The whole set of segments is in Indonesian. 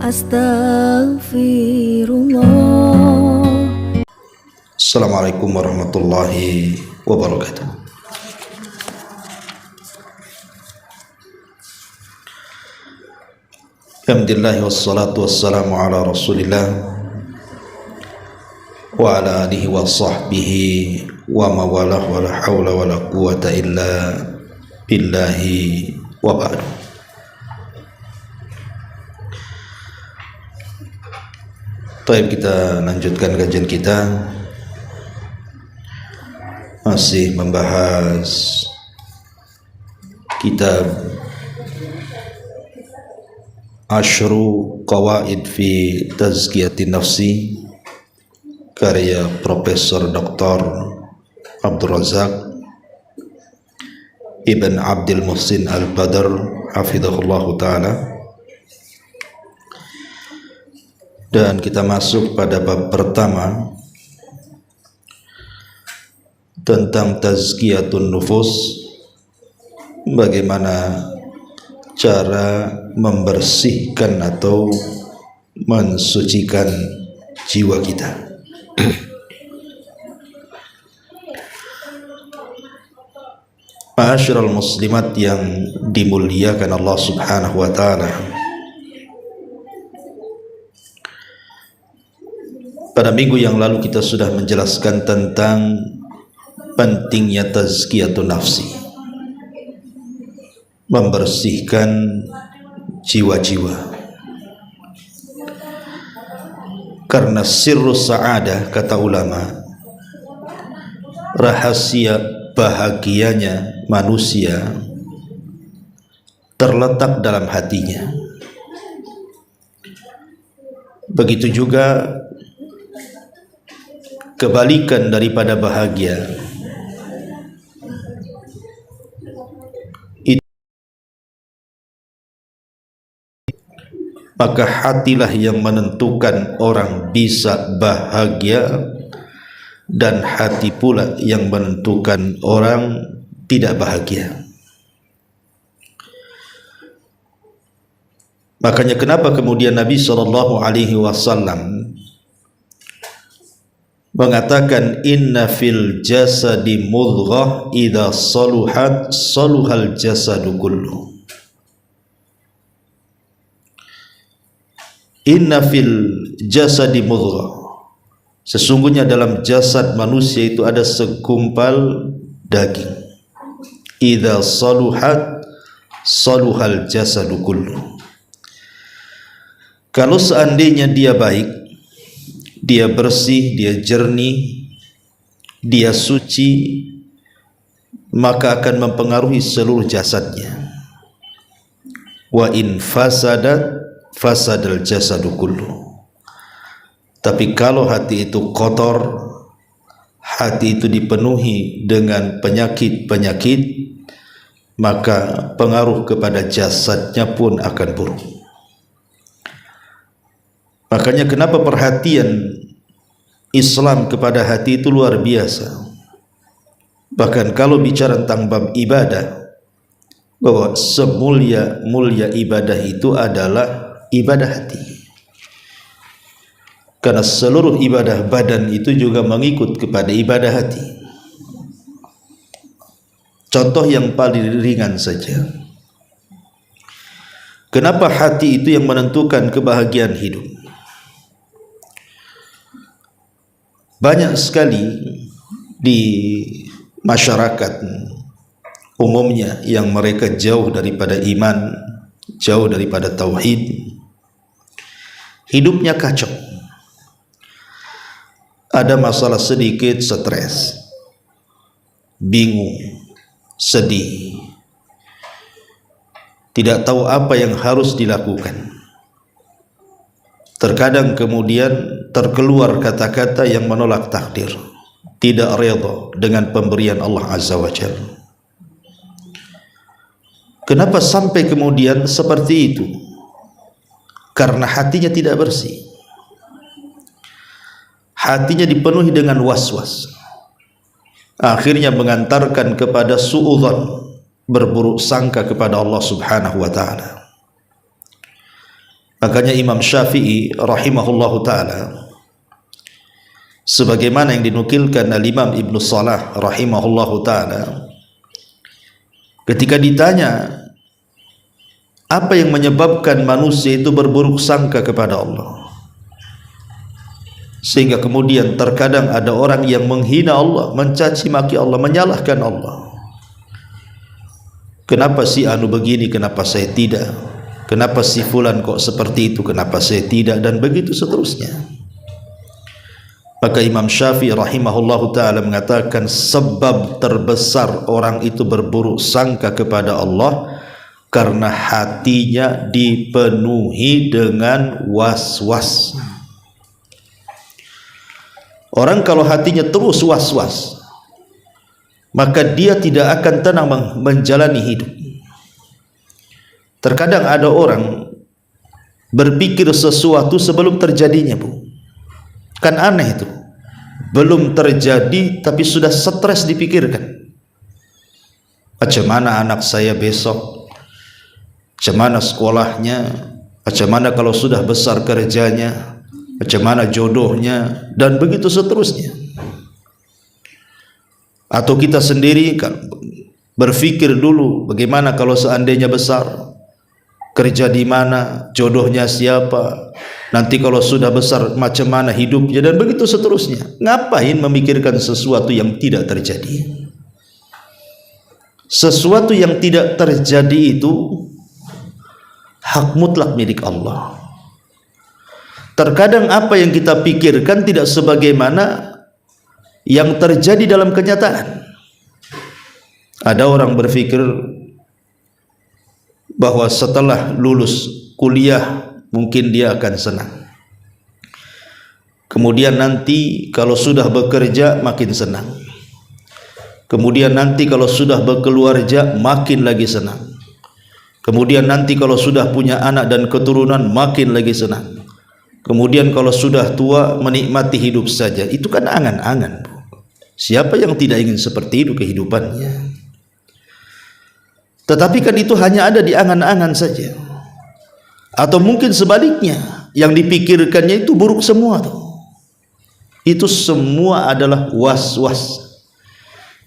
Astaghfirullah. Assalamualaikum warahmatullahi wabarakatuh. Alhamdulillah wassalatu wassalamu ala rasulillah wa ala alihi wa sahbihi wa mawalah wa la hawla wa la quwata illa billahi wa ba'du. Baik, kita lanjutkan kajian kita, masih membahas kitab Asyru Qawaid fi Tazkiyatin Nafsi karya Profesor Dr. Abdul Razak Ibn Abdul Muhsin Al-Badr hafizahullah ta'ala. Dan kita masuk pada bab pertama tentang tazkiyatun nufus, bagaimana cara membersihkan atau mensucikan jiwa kita. Ma'asyiral muslimat yang dimuliakan Allah Subhanahu wa taala, pada minggu yang lalu kita sudah menjelaskan tentang pentingnya tazkiyatun nafsi, membersihkan jiwa-jiwa. Karena sirrus sa'adah, kata ulama, rahasia bahagianya manusia terletak dalam hatinya. Begitu juga kebalikan daripada bahagia, maka hatilah yang menentukan orang bisa bahagia, dan hati pula yang menentukan orang tidak bahagia. Makanya kenapa kemudian Nabi SAW mengatakan inna fil jasadi mudghah idza saluhat saluhal jasadu kullu. Inna fil jasadi mudghah, sesungguhnya dalam jasad manusia itu ada segumpal daging. Idza saluhat saluhal jasadu kullu. Kalau seandainya dia baik, dia bersih, dia jernih, dia suci, maka akan mempengaruhi seluruh jasadnya. Wa in fasadat fasadal jasadu kullu. Tapi kalau hati itu kotor, hati itu dipenuhi dengan penyakit-penyakit, maka pengaruh kepada jasadnya pun akan buruk. Makanya kenapa perhatian Islam kepada hati itu luar biasa. Bahkan kalau bicara tentang bab ibadah, bahwa semulia-mulia ibadah itu adalah ibadah hati. Karena seluruh ibadah badan itu juga mengikut kepada ibadah hati. Contoh yang paling ringan saja. Kenapa hati itu yang menentukan kebahagiaan hidup? Banyak sekali di masyarakat umumnya yang mereka jauh daripada iman, jauh daripada tauhid, hidupnya kacau. Ada masalah sedikit, stres, bingung, sedih, tidak tahu apa yang harus dilakukan. Terkadang kemudian terkeluar kata-kata yang menolak takdir, tidak redha dengan pemberian Allah Azza wa Jalla. Kenapa sampai kemudian seperti itu? Karena hatinya tidak bersih. Hatinya dipenuhi dengan was-was, akhirnya mengantarkan kepada suudzon, berburuk sangka kepada Allah Subhanahu wa taala. Makanya Imam Syafi'i rahimahullahu ta'ala, sebagaimana yang dinukilkan oleh Imam Ibnu Salah rahimahullahu ta'ala, ketika ditanya apa yang menyebabkan manusia itu berburuk sangka kepada Allah, sehingga kemudian terkadang ada orang yang menghina Allah, mencaci maki Allah, menyalahkan Allah. Kenapa si anu begini, kenapa saya tidak? Kenapa si fulan kok seperti itu, kenapa saya tidak? Dan begitu seterusnya. Maka Imam Syafi'i rahimahullahu ta'ala mengatakan, sebab terbesar orang itu berburuk sangka kepada Allah karena hatinya dipenuhi dengan was-was. Orang kalau hatinya terus was-was, maka dia tidak akan tenang menjalani hidup. Terkadang ada orang berpikir sesuatu sebelum terjadinya, Bu. Kan aneh itu. Belum terjadi tapi sudah stres dipikirkan. Macam mana anak saya besok? Macam mana sekolahnya? Macam mana kalau sudah besar kerjanya? Macam mana jodohnya? Dan begitu seterusnya. Atau kita sendiri kan berpikir dulu, bagaimana kalau seandainya besar? Kerja di mana, jodohnya siapa, nanti kalau sudah besar macam mana hidupnya, dan begitu seterusnya. Ngapain memikirkan sesuatu yang tidak terjadi? Sesuatu yang tidak terjadi itu hak mutlak milik Allah. Terkadang apa yang kita pikirkan tidak sebagaimana yang terjadi dalam kenyataan. Ada orang berpikir bahwa setelah lulus kuliah mungkin dia akan senang. Kemudian nanti kalau sudah bekerja makin senang. Kemudian nanti kalau sudah berkeluarga makin lagi senang. Kemudian nanti kalau sudah punya anak dan keturunan makin lagi senang. Kemudian kalau sudah tua menikmati hidup saja. Itu kan angan-angan. Siapa yang tidak ingin seperti itu kehidupannya? Tetapi kan itu hanya ada di angan-angan saja. Atau mungkin sebaliknya, yang dipikirkannya itu buruk semua tuh. Itu semua adalah was-was.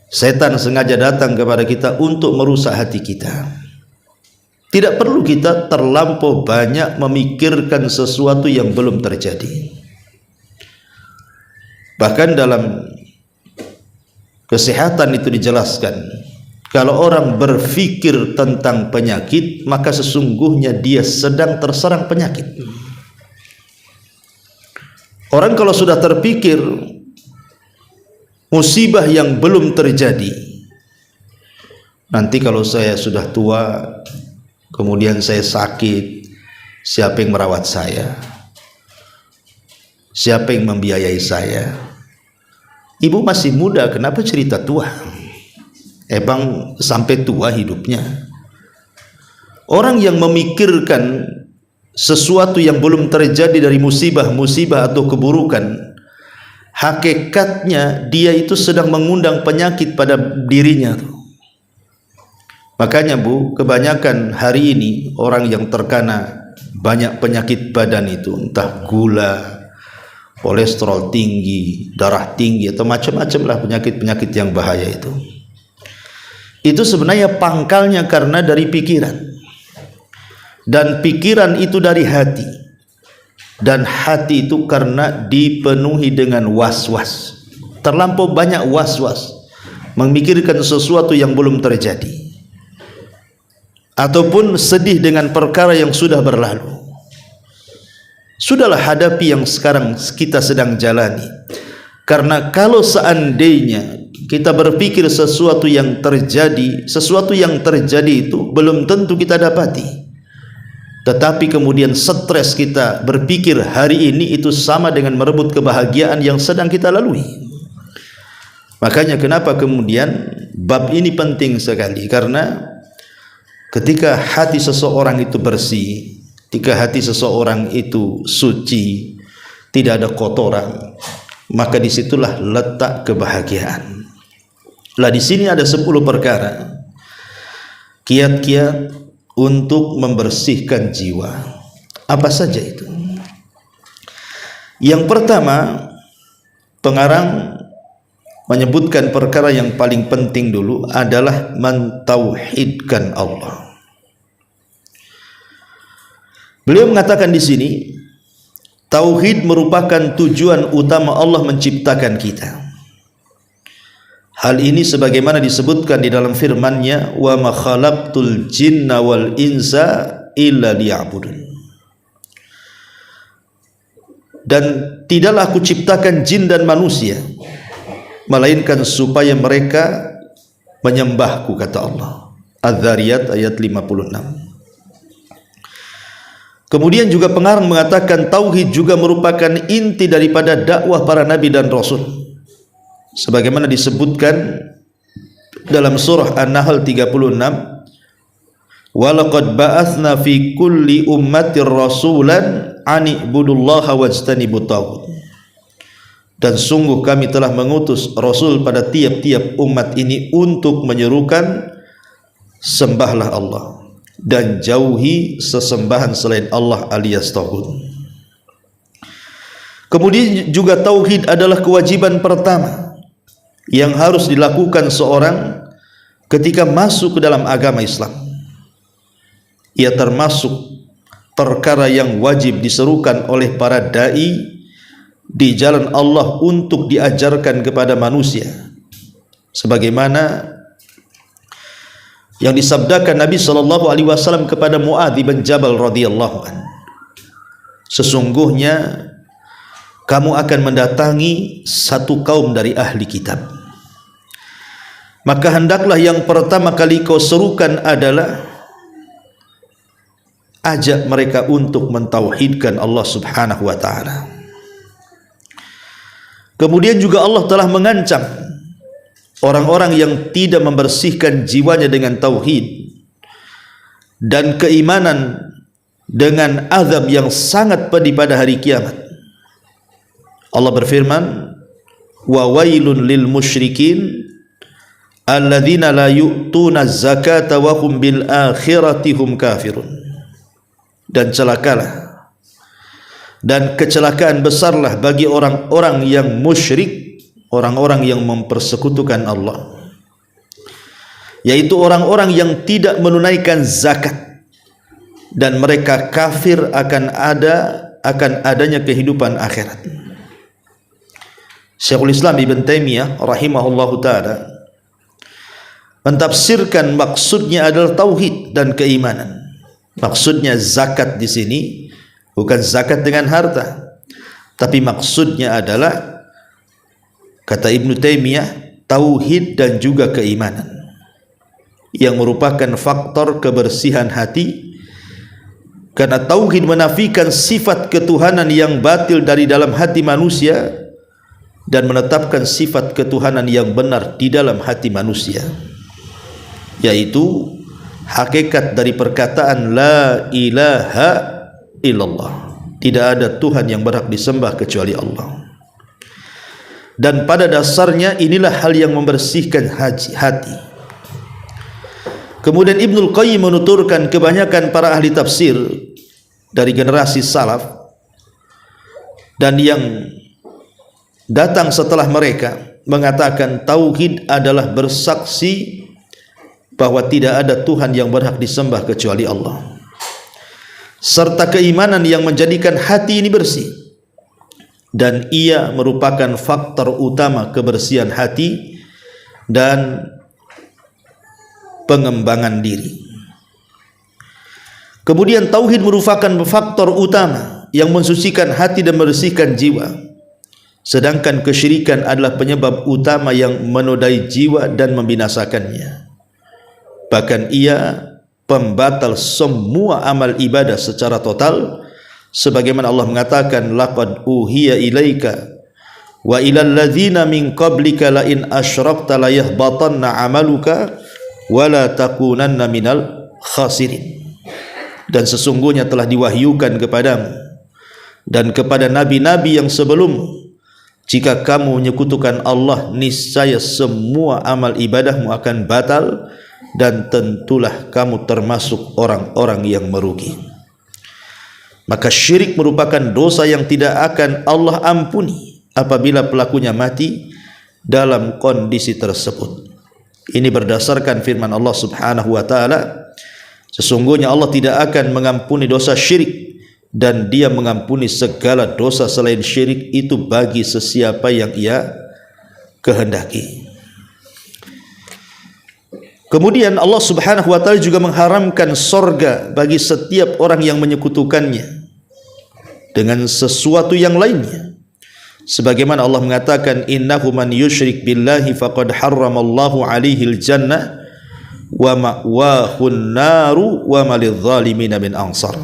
Setan sengaja datang kepada kita untuk merusak hati kita. Tidak perlu kita terlampau banyak memikirkan sesuatu yang belum terjadi. Bahkan dalam kesehatan itu dijelaskan, kalau orang berpikir tentang penyakit, maka sesungguhnya dia sedang terserang penyakit. Orang kalau sudah terpikir musibah yang belum terjadi, nanti kalau saya sudah tua, kemudian saya sakit, siapa yang merawat saya? Siapa yang membiayai saya? Ibu masih muda, kenapa cerita tua? Emang sampai tua hidupnya? Orang yang memikirkan sesuatu yang belum terjadi dari musibah-musibah atau keburukan, hakikatnya dia itu sedang mengundang penyakit pada dirinya. Makanya Bu, kebanyakan hari ini orang yang terkena banyak penyakit badan itu, entah gula, kolesterol tinggi, darah tinggi, atau macam-macam lah penyakit-penyakit yang bahaya itu sebenarnya pangkalnya karena dari pikiran, dan pikiran itu dari hati, dan hati itu karena dipenuhi dengan was-was. Terlampau banyak was-was, memikirkan sesuatu yang belum terjadi, ataupun sedih dengan perkara yang sudah berlalu. Sudahlah hadapi yang sekarang kita sedang jalani. Karena kalau seandainya kita berpikir sesuatu yang terjadi itu belum tentu kita dapati. Tetapi kemudian stres kita berpikir hari ini itu sama dengan merebut kebahagiaan yang sedang kita lalui. Makanya kenapa kemudian bab ini penting sekali, karena ketika hati seseorang itu bersih, ketika hati seseorang itu suci, tidak ada kotoran, maka disitulah letak kebahagiaan. Lah di sini ada 10 perkara kiat-kiat untuk membersihkan jiwa Apa saja itu? Yang pertama, pengarang menyebutkan perkara yang paling penting dulu adalah mentauhidkan Allah. Beliau mengatakan di sini, tauhid merupakan tujuan utama Allah menciptakan kita. Hal ini sebagaimana disebutkan di dalam firman-Nya, wa ma khalaqtul jinna wal insa illa liya'budun. Dan tidaklah aku ciptakan jin dan manusia melainkan supaya mereka menyembahku, kata Allah. Az-Zariyat ayat 56. Kemudian juga pengarang mengatakan tauhid juga merupakan inti daripada dakwah para nabi dan rasul, sebagaimana disebutkan dalam surah An-Nahl 36, walaqad ba'atsna fi kulli ummatir rasulan ani'budullaha wajtanibut taghut. Dan sungguh kami telah mengutus rasul pada tiap-tiap umat ini untuk menyerukan sembahlah Allah dan jauhi sesembahan selain Allah alias taghut. Kemudian juga tauhid adalah kewajiban pertama yang harus dilakukan seorang ketika masuk ke dalam agama Islam. Ia termasuk perkara yang wajib diserukan oleh para dai di jalan Allah untuk diajarkan kepada manusia, sebagaimana yang disabdakan Nabi SAW kepada Muadz bin Jabal radhiyallahu anhu, sesungguhnya kamu akan mendatangi satu kaum dari ahli kitab, maka hendaklah yang pertama kali kau serukan adalah ajak mereka untuk mentauhidkan Allah subhanahu wa ta'ala. Kemudian juga Allah telah mengancam orang-orang yang tidak membersihkan jiwanya dengan tauhid dan keimanan dengan azab yang sangat pedih pada hari kiamat. Allah berfirman, wa wailun lil musyrikin alladzina la yu'tuna zakata wa hum bil akhirati hum kafirun. Dan celakalah dan kecelakaan besarlah bagi orang-orang yang musyrik, orang-orang yang mempersekutukan Allah, yaitu orang-orang yang tidak menunaikan zakat dan mereka kafir akan adanya kehidupan akhirat. Syekhul Islam Ibn Taimiyah rahimahullahu ta'ala mentafsirkan maksudnya adalah tauhid dan keimanan. Maksudnya zakat di sini bukan zakat dengan harta, tapi maksudnya adalah, kata Ibn Taimiyah, tauhid dan juga keimanan yang merupakan faktor kebersihan hati, karena tauhid menafikan sifat ketuhanan yang batil dari dalam hati manusia dan menetapkan sifat ketuhanan yang benar di dalam hati manusia, yaitu hakikat dari perkataan la ilaha illallah, tidak ada Tuhan yang berhak disembah kecuali Allah. Dan pada dasarnya inilah hal yang membersihkan hati. Kemudian Ibnul Qayyim menuturkan kebanyakan para ahli tafsir dari generasi salaf dan yang datang setelah mereka mengatakan tauhid adalah bersaksi bahwa tidak ada Tuhan yang berhak disembah kecuali Allah, serta keimanan yang menjadikan hati ini bersih, dan ia merupakan faktor utama kebersihan hati dan pengembangan diri. Kemudian tauhid merupakan faktor utama yang mensucikan hati dan membersihkan jiwa, sedangkan kesyirikan adalah penyebab utama yang menodai jiwa dan membinasakannya. Bahkan ia pembatal semua amal ibadah secara total, sebagaimana Allah mengatakan, laqad uhiya ilaika wa ilal ladzina min qablika la in asyrakta la yahbatanna amaluka wa la takunanna minal khasirin. Dan sesungguhnya telah diwahyukan kepadamu dan kepada nabi-nabi yang sebelummu, jika kamu menyekutukan Allah, niscaya semua amal ibadahmu akan batal dan tentulah kamu termasuk orang-orang yang merugi. Maka syirik merupakan dosa yang tidak akan Allah ampuni apabila pelakunya mati dalam kondisi tersebut. Ini berdasarkan firman Allah Subhanahu wa taala, sesungguhnya Allah tidak akan mengampuni dosa syirik, dan Dia mengampuni segala dosa selain syirik itu bagi sesiapa yang Ia kehendaki. Kemudian Allah Subhanahu wa taala juga mengharamkan sorga bagi setiap orang yang menyekutukannya dengan sesuatu yang lainnya. Sebagaimana Allah mengatakan, innahu man yusyrik billahi faqad harramallahu alaihil jannah wa ma'wahun naru wa malidh zalimin min ansar.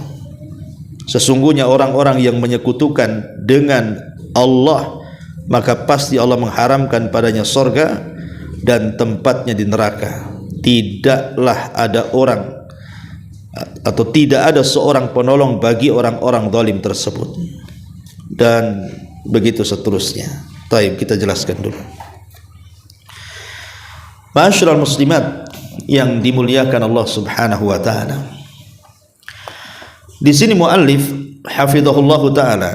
Sesungguhnya orang-orang yang menyekutukan dengan Allah, maka pasti Allah mengharamkan padanya sorga dan tempatnya di neraka. Tidaklah ada orang atau tidak ada seorang penolong bagi orang-orang zalim tersebut, dan begitu seterusnya. Baik, kita jelaskan dulu. Ma'asyiral muslimat yang dimuliakan Allah Subhanahu wa taala, di sini muallif hafizahullah taala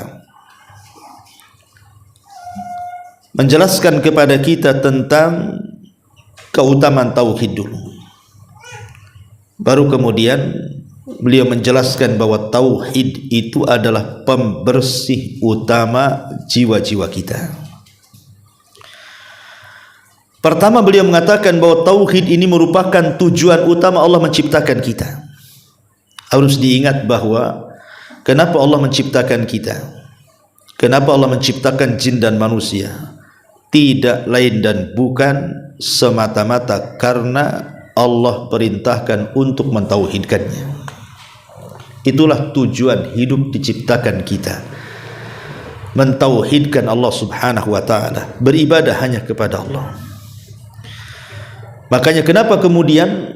menjelaskan kepada kita tentang keutamaan tauhid dulu. Baru kemudian beliau menjelaskan bahwa tauhid itu adalah pembersih utama jiwa-jiwa kita. Pertama, beliau mengatakan bahwa tauhid ini merupakan tujuan utama Allah menciptakan kita. Harus diingat bahwa kenapa Allah menciptakan kita, kenapa Allah menciptakan jin dan manusia, tidak lain dan bukan semata-mata karena Allah perintahkan untuk mentauhidkannya. Itulah tujuan hidup diciptakan kita, mentauhidkan Allah Subhanahu wa taala, beribadah hanya kepada Allah. Makanya kenapa kemudian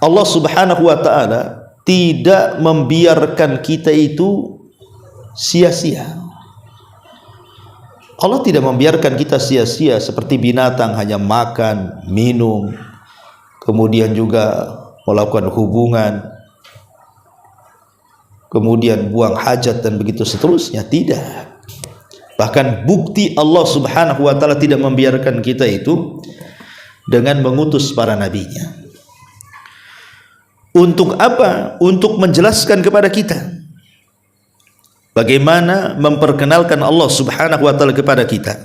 Allah Subhanahu wa taala tidak membiarkan kita itu sia-sia. Allah tidak membiarkan kita sia-sia seperti binatang, hanya makan, minum, kemudian juga melakukan hubungan, kemudian buang hajat dan begitu seterusnya. Tidak. Bahkan bukti Allah Subhanahu wa taala tidak membiarkan kita itu dengan mengutus para nabinya. Untuk apa? Untuk menjelaskan kepada kita bagaimana memperkenalkan Allah Subhanahu wa taala kepada kita.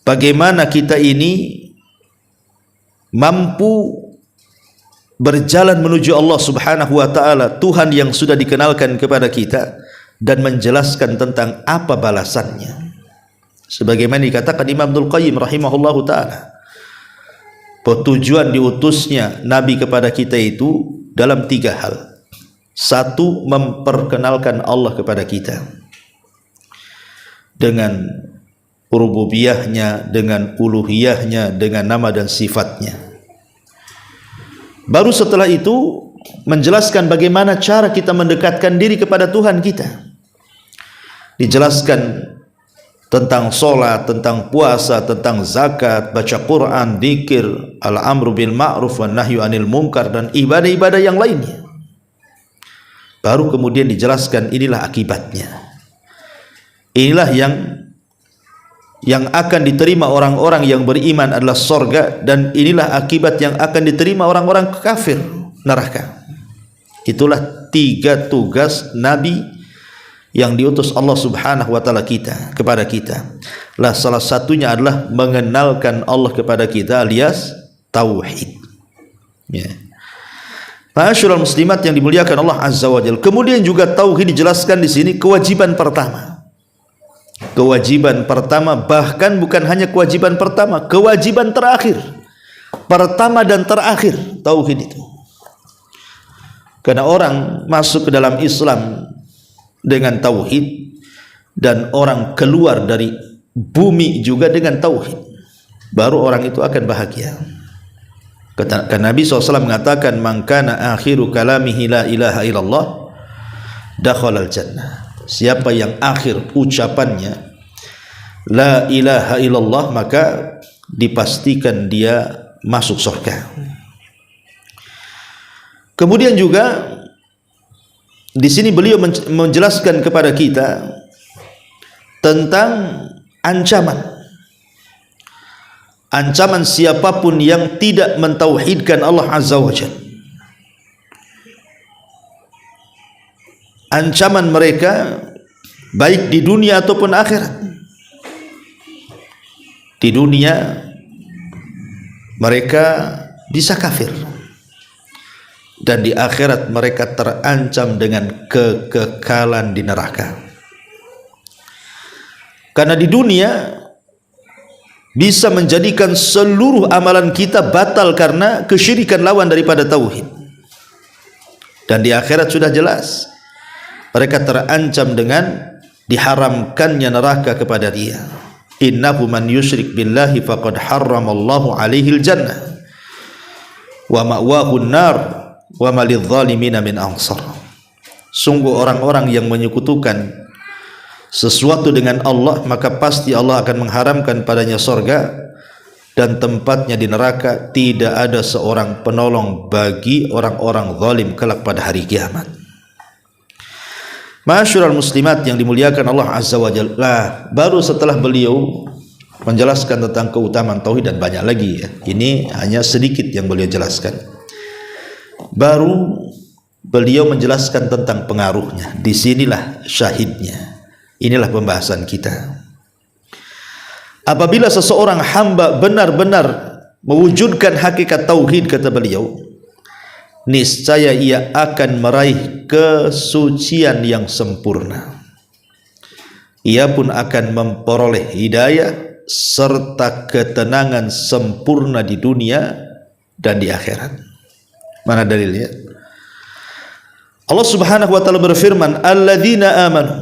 Bagaimana kita ini mampu berjalan menuju Allah Subhanahu wa taala, Tuhan yang sudah dikenalkan kepada kita, dan menjelaskan tentang apa balasannya. Sebagaimana dikatakan Imam Ibnul Qayyim rahimahullahu taala, tujuan diutusnya Nabi kepada kita itu dalam 3 hal. 1, memperkenalkan Allah kepada kita dengan rububiyahnya, dengan uluhiyahnya, dengan nama dan sifatnya. Baru setelah itu menjelaskan bagaimana cara kita mendekatkan diri kepada Tuhan kita. Dijelaskan tentang sholat, tentang puasa, tentang zakat, baca Quran, dzikir, al-amru bil ma'ruf wan nahyu anil munkar, dan ibadah-ibadah yang lainnya. Baru kemudian dijelaskan inilah akibatnya. Inilah yang akan diterima orang-orang yang beriman adalah sorga, dan inilah akibat yang akan diterima orang-orang kafir, neraka. Itulah 3 tugas Nabi yang diutus Allah Subhanahu wa taala kepada kita. Lah salah satunya adalah mengenalkan Allah kepada kita alias tauhid. Ya. Ma'asyiral muslimat yang dimuliakan Allah Azza wa Jalla. Kemudian juga tauhid dijelaskan di sini kewajiban pertama. Kewajiban pertama, bahkan bukan hanya kewajiban pertama, kewajiban terakhir. Pertama dan terakhir tauhid itu. Karena orang masuk ke dalam Islam dengan tauhid, dan orang keluar dari bumi juga dengan tauhid, baru orang itu akan bahagia. Kata Nabi SAW mengatakan, man kana akhiru kalamihi la ilaha illallah dakhalal jannah. Siapa yang akhir ucapannya la ilaha illallah, maka dipastikan dia masuk surga. Kemudian juga Di sini beliau menjelaskan kepada kita tentang ancaman siapapun yang tidak mentauhidkan Allah Azza wa Jalla. Ancaman mereka baik di dunia ataupun akhirat. Di dunia mereka bisa kafir, dan di akhirat mereka terancam dengan kekekalan di neraka. Karena di dunia bisa menjadikan seluruh amalan kita batal karena kesyirikan, lawan daripada tauhid. Dan di akhirat sudah jelas mereka terancam dengan diharamkannya neraka kepada dia. Innahu man yusyrik billahi faqad harramallahu alaihil jannah wa ma'wahu an-nar wa ma lidh-dhalimina min ansar. Sungguh orang-orang yang menyekutukan sesuatu dengan Allah, maka pasti Allah akan mengharamkan padanya surga dan tempatnya di neraka. Tidak ada seorang penolong bagi orang-orang zalim kelak pada hari kiamat. Ma'asyiral muslimat yang dimuliakan Allah Azza wa Jalla, baru setelah beliau menjelaskan tentang keutamaan tauhid, dan banyak lagi ya, ini hanya sedikit yang beliau jelaskan, baru beliau menjelaskan tentang pengaruhnya. Disinilah syahidnya, inilah pembahasan kita. Apabila seseorang hamba benar-benar mewujudkan hakikat tauhid, kata beliau, niscaya ia akan meraih kesucian yang sempurna. Ia pun akan memperoleh hidayah serta ketenangan sempurna di dunia dan di akhirat. Mana dalilnya? Allah Subhanahu wa taala berfirman, "Alladzina amanu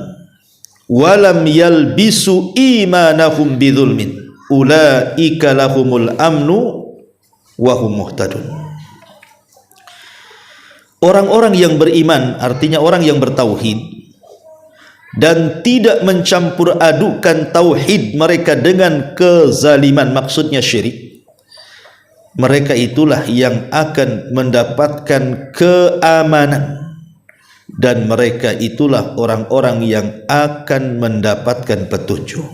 wa lam yalbisu imanahum bidzulmin, ulaika lahumul amnu wa hum muhtadun." Orang-orang yang beriman, artinya orang yang bertauhid dan tidak mencampur adukan tauhid mereka dengan kezaliman, maksudnya syirik, mereka itulah yang akan mendapatkan keamanan, dan mereka itulah orang-orang yang akan mendapatkan petunjuk.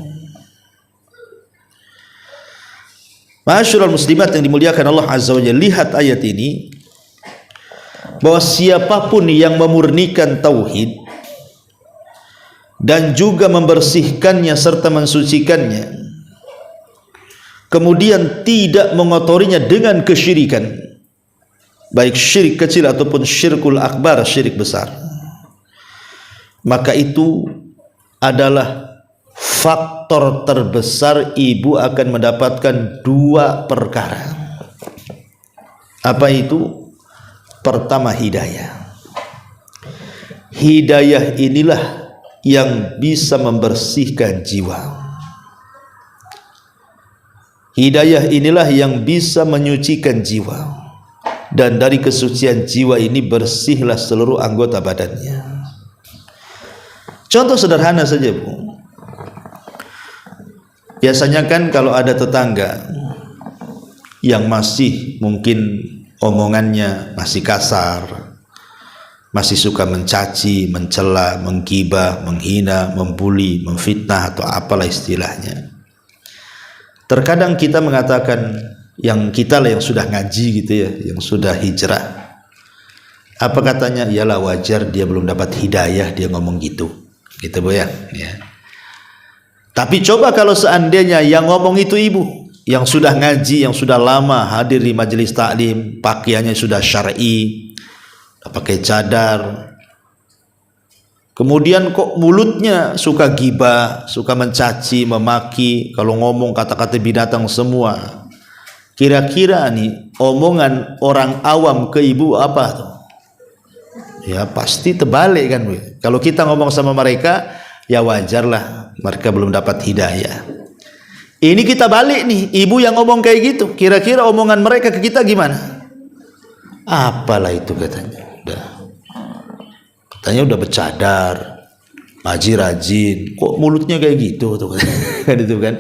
Ma'asyiral muslimat yang dimuliakan Allah Azza wa Jalla, lihat ayat ini, bahwa siapapun yang memurnikan tauhid dan juga membersihkannya serta mensucikannya, kemudian tidak mengotorinya dengan kesyirikan, baik syirik kecil ataupun syirkul akbar, syirik besar, maka itu adalah faktor terbesar ibu akan mendapatkan dua perkara. Apa itu? Pertama, hidayah. Hidayah inilah yang bisa membersihkan jiwa. Hidayah inilah yang bisa menyucikan jiwa, dan dari kesucian jiwa ini bersihlah seluruh anggota badannya. Contoh sederhana saja, Bu. Biasanya kan kalau ada tetangga yang masih mungkin omongannya masih kasar, masih suka mencaci, mencela, menggibah, menghina, membuli, memfitnah, atau apalah istilahnya. Terkadang kita mengatakan, yang kita lah yang sudah ngaji gitu ya, yang sudah hijrah, apa katanya? Yalah, wajar dia belum dapat hidayah dia ngomong gitu Bu ya. Tapi coba kalau seandainya yang ngomong itu ibu, yang sudah ngaji, yang sudah lama hadir di majelis taklim, pakaiannya sudah syar'i, pakai cadar, kemudian kok mulutnya suka gibah, suka mencaci, memaki, kalau ngomong kata-kata binatang semua. Kira-kira nih omongan orang awam ke ibu apa tuh? Ya pasti terbalik kan, Bu. Kalau kita ngomong sama mereka, ya wajarlah mereka belum dapat hidayah. Ini kita balik nih, ibu yang ngomong kayak gitu, kira-kira omongan mereka ke kita gimana? Apalah itu katanya, katanya udah bercadar, ngaji rajin, kok mulutnya kayak gitu tuh kan, itu kan,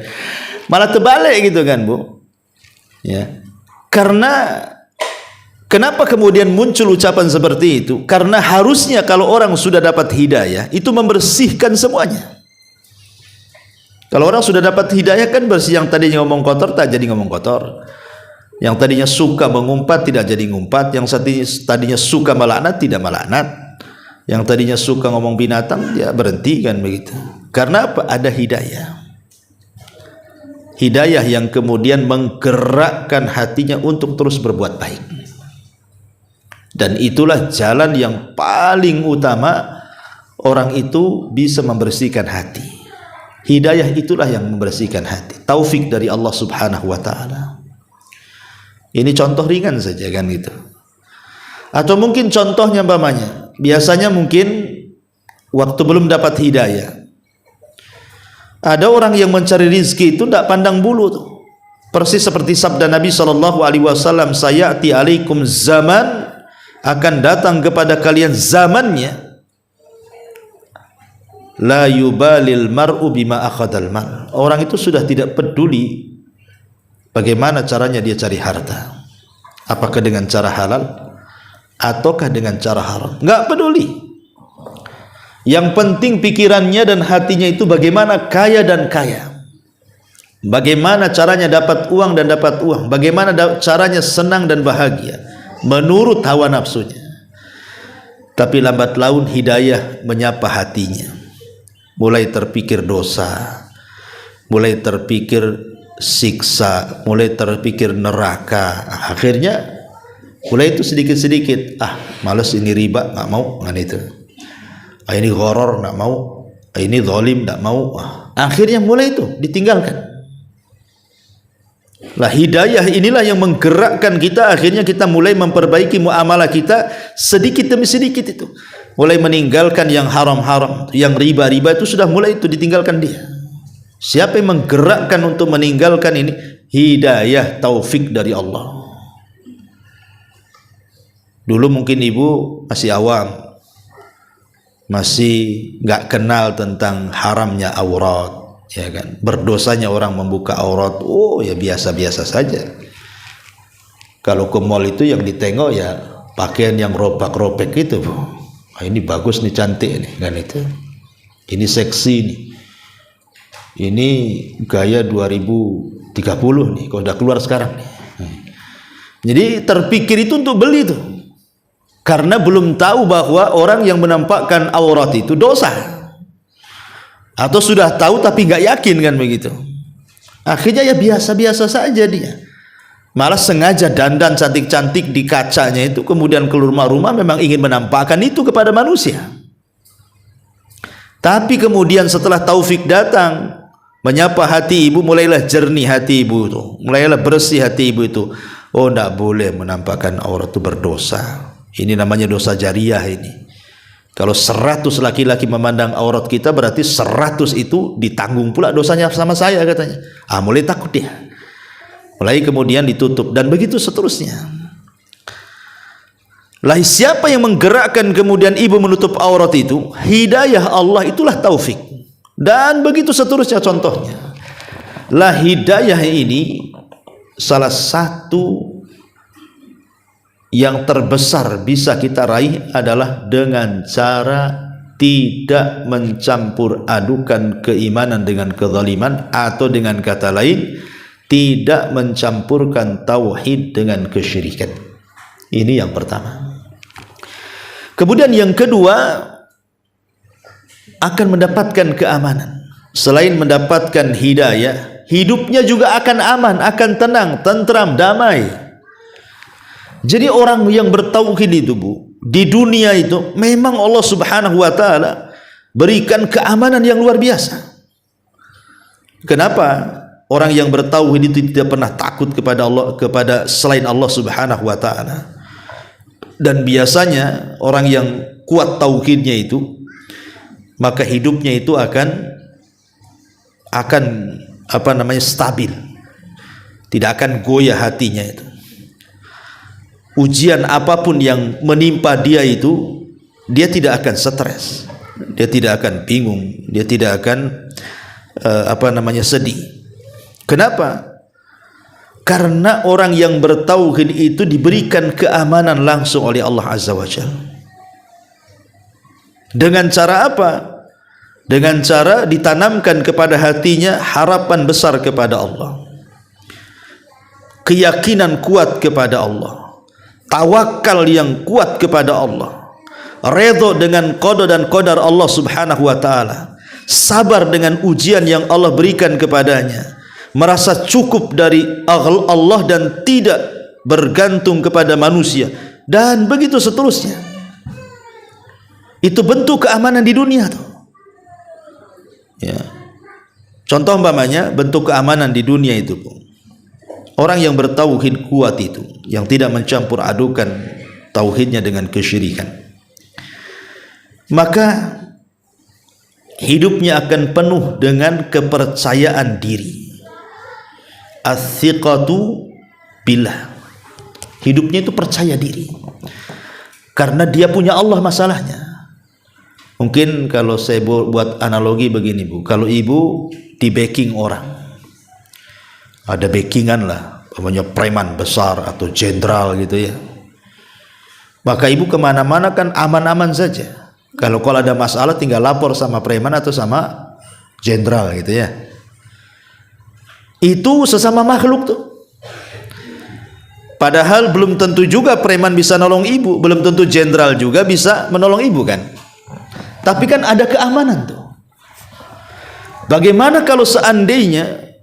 malah terbalik gitu kan, Bu. Ya, karena Kenapa kemudian muncul ucapan seperti itu? Karena harusnya kalau orang sudah dapat hidayah, itu membersihkan semuanya. Kalau orang sudah dapat hidayah kan bersih, yang tadinya ngomong kotor tak jadi ngomong kotor. Yang tadinya suka mengumpat tidak jadi ngumpat, yang tadinya suka melaknat tidak melaknat. Yang tadinya suka ngomong binatang ya berhenti kan begitu. Karena apa? Ada hidayah. Hidayah yang kemudian menggerakkan hatinya untuk terus berbuat baik. Dan itulah jalan yang paling utama orang itu bisa membersihkan hati. Hidayah itulah yang membersihkan hati. Taufik dari Allah Subhanahu wa taala. Ini contoh ringan saja kan gitu. Atau mungkin contohnya umpamanya, biasanya mungkin waktu belum dapat hidayah, ada orang yang mencari rizki itu tidak pandang bulu tuh. Persis seperti sabda Nabi SAW, sayati alaikum zaman, akan datang kepada kalian zamannya, la yubalil mar'u bima akhadal mal. Orang itu sudah tidak peduli bagaimana caranya dia cari harta, apakah dengan cara halal ataukah dengan cara haram, enggak peduli. Yang penting pikirannya dan hatinya itu bagaimana kaya dan kaya, bagaimana caranya dapat uang dan dapat uang, bagaimana caranya senang dan bahagia menurut hawa nafsunya. Tapi lambat laun hidayah menyapa hatinya, mulai terpikir dosa, mulai terpikir siksa, mulai terpikir neraka. Akhirnya mulai itu sedikit-sedikit, malas ini riba, nggak mau kan itu. Ini horor, nggak mau. Ini zalim, nggak mau. Akhirnya mulai itu ditinggalkan. Lah hidayah inilah yang menggerakkan kita, akhirnya kita mulai memperbaiki muamalah kita sedikit demi sedikit itu. Mulai meninggalkan yang haram-haram, yang riba-riba itu sudah mulai itu ditinggalkan dia. Siapa yang menggerakkan untuk meninggalkan ini? Hidayah, taufik dari Allah. Dulu mungkin ibu masih awam, masih nggak kenal tentang haramnya aurat, ya kan, berdosanya orang membuka aurat. Oh ya biasa-biasa saja. Kalau ke mall itu yang ditengok ya pakaian yang robek-robek itu, Bu. Ini bagus nih, cantik nih kan itu. Ini seksi nih. Ini gaya 2030 nih, kalau udah keluar sekarang nih. Jadi terpikir itu untuk beli tuh, karena belum tahu bahwa orang yang menampakkan aurat itu dosa. Atau sudah tahu tapi nggak yakin kan begitu. Akhirnya ya biasa-biasa saja dia. Malah sengaja dandan cantik-cantik di kacanya itu, kemudian keluar rumah memang ingin menampakkan itu kepada manusia. Tapi kemudian setelah taufik datang, menyapa hati ibu, mulailah jernih hati ibu itu, mulailah bersih hati ibu itu. Oh, tidak boleh menampakkan aurat itu berdosa. Ini namanya dosa jariah ini. Kalau 100 laki-laki memandang aurat kita, berarti 100 itu ditanggung pula dosanya sama saya katanya. Mulai takut dia. Mulai kemudian ditutup dan begitu seterusnya. Lah siapa yang menggerakkan kemudian ibu menutup aurat itu? Hidayah Allah, itulah taufik. Dan begitu seterusnya contohnya. Lah hidayah ini salah satu yang terbesar bisa kita raih adalah dengan cara tidak mencampur adukan keimanan dengan kezaliman, atau dengan kata lain tidak mencampurkan tauhid dengan kesyirikan. Ini yang pertama. Kemudian yang kedua, akan mendapatkan keamanan. Selain mendapatkan hidayah, hidupnya juga akan aman, akan tenang, tentram, damai. Jadi orang yang bertauhid itu, Bu, di dunia itu memang Allah Subhanahu wa taala berikan keamanan yang luar biasa. Kenapa? Orang yang bertauhid itu tidak pernah takut kepada Allah, kepada selain Allah Subhanahu wa taala. Dan biasanya orang yang kuat tauhidnya itu, maka hidupnya itu akan stabil. Tidak akan goyah hatinya itu. Ujian apapun yang menimpa dia itu, dia tidak akan stres, dia tidak akan bingung, dia tidak akan sedih. Kenapa? Karena orang yang bertauhid itu diberikan keamanan langsung oleh Allah Azza wa Jalla. Dengan cara apa? Dengan cara ditanamkan kepada hatinya harapan besar kepada Allah, keyakinan kuat kepada Allah, tawakal yang kuat kepada Allah, redha dengan qada dan qadar Allah Subhanahu wa taala, sabar dengan ujian yang Allah berikan kepadanya, merasa cukup dari Allah dan tidak bergantung kepada manusia, dan begitu seterusnya. Itu bentuk keamanan di dunia tuh. Ya. Contoh umpamanya bentuk keamanan di dunia itu, orang yang bertauhid kuat itu, yang tidak mencampur adukan tauhidnya dengan kesyirikan, maka hidupnya akan penuh dengan kepercayaan diri. As-siqatu billah. Hidupnya itu percaya diri. Karena dia punya Allah masalahnya. Mungkin kalau saya buat analogi begini, Bu. Kalau ibu di backing orang, ada backingan lah, namanya preman besar atau jenderal gitu ya, maka ibu kemana-mana kan aman-aman saja. Kalau ada masalah tinggal lapor sama preman atau sama jenderal gitu ya. Itu sesama makhluk tuh. Padahal belum tentu juga preman bisa nolong ibu, belum tentu jenderal juga bisa menolong ibu kan. Tapi kan ada keamanan tuh. Bagaimana kalau seandainya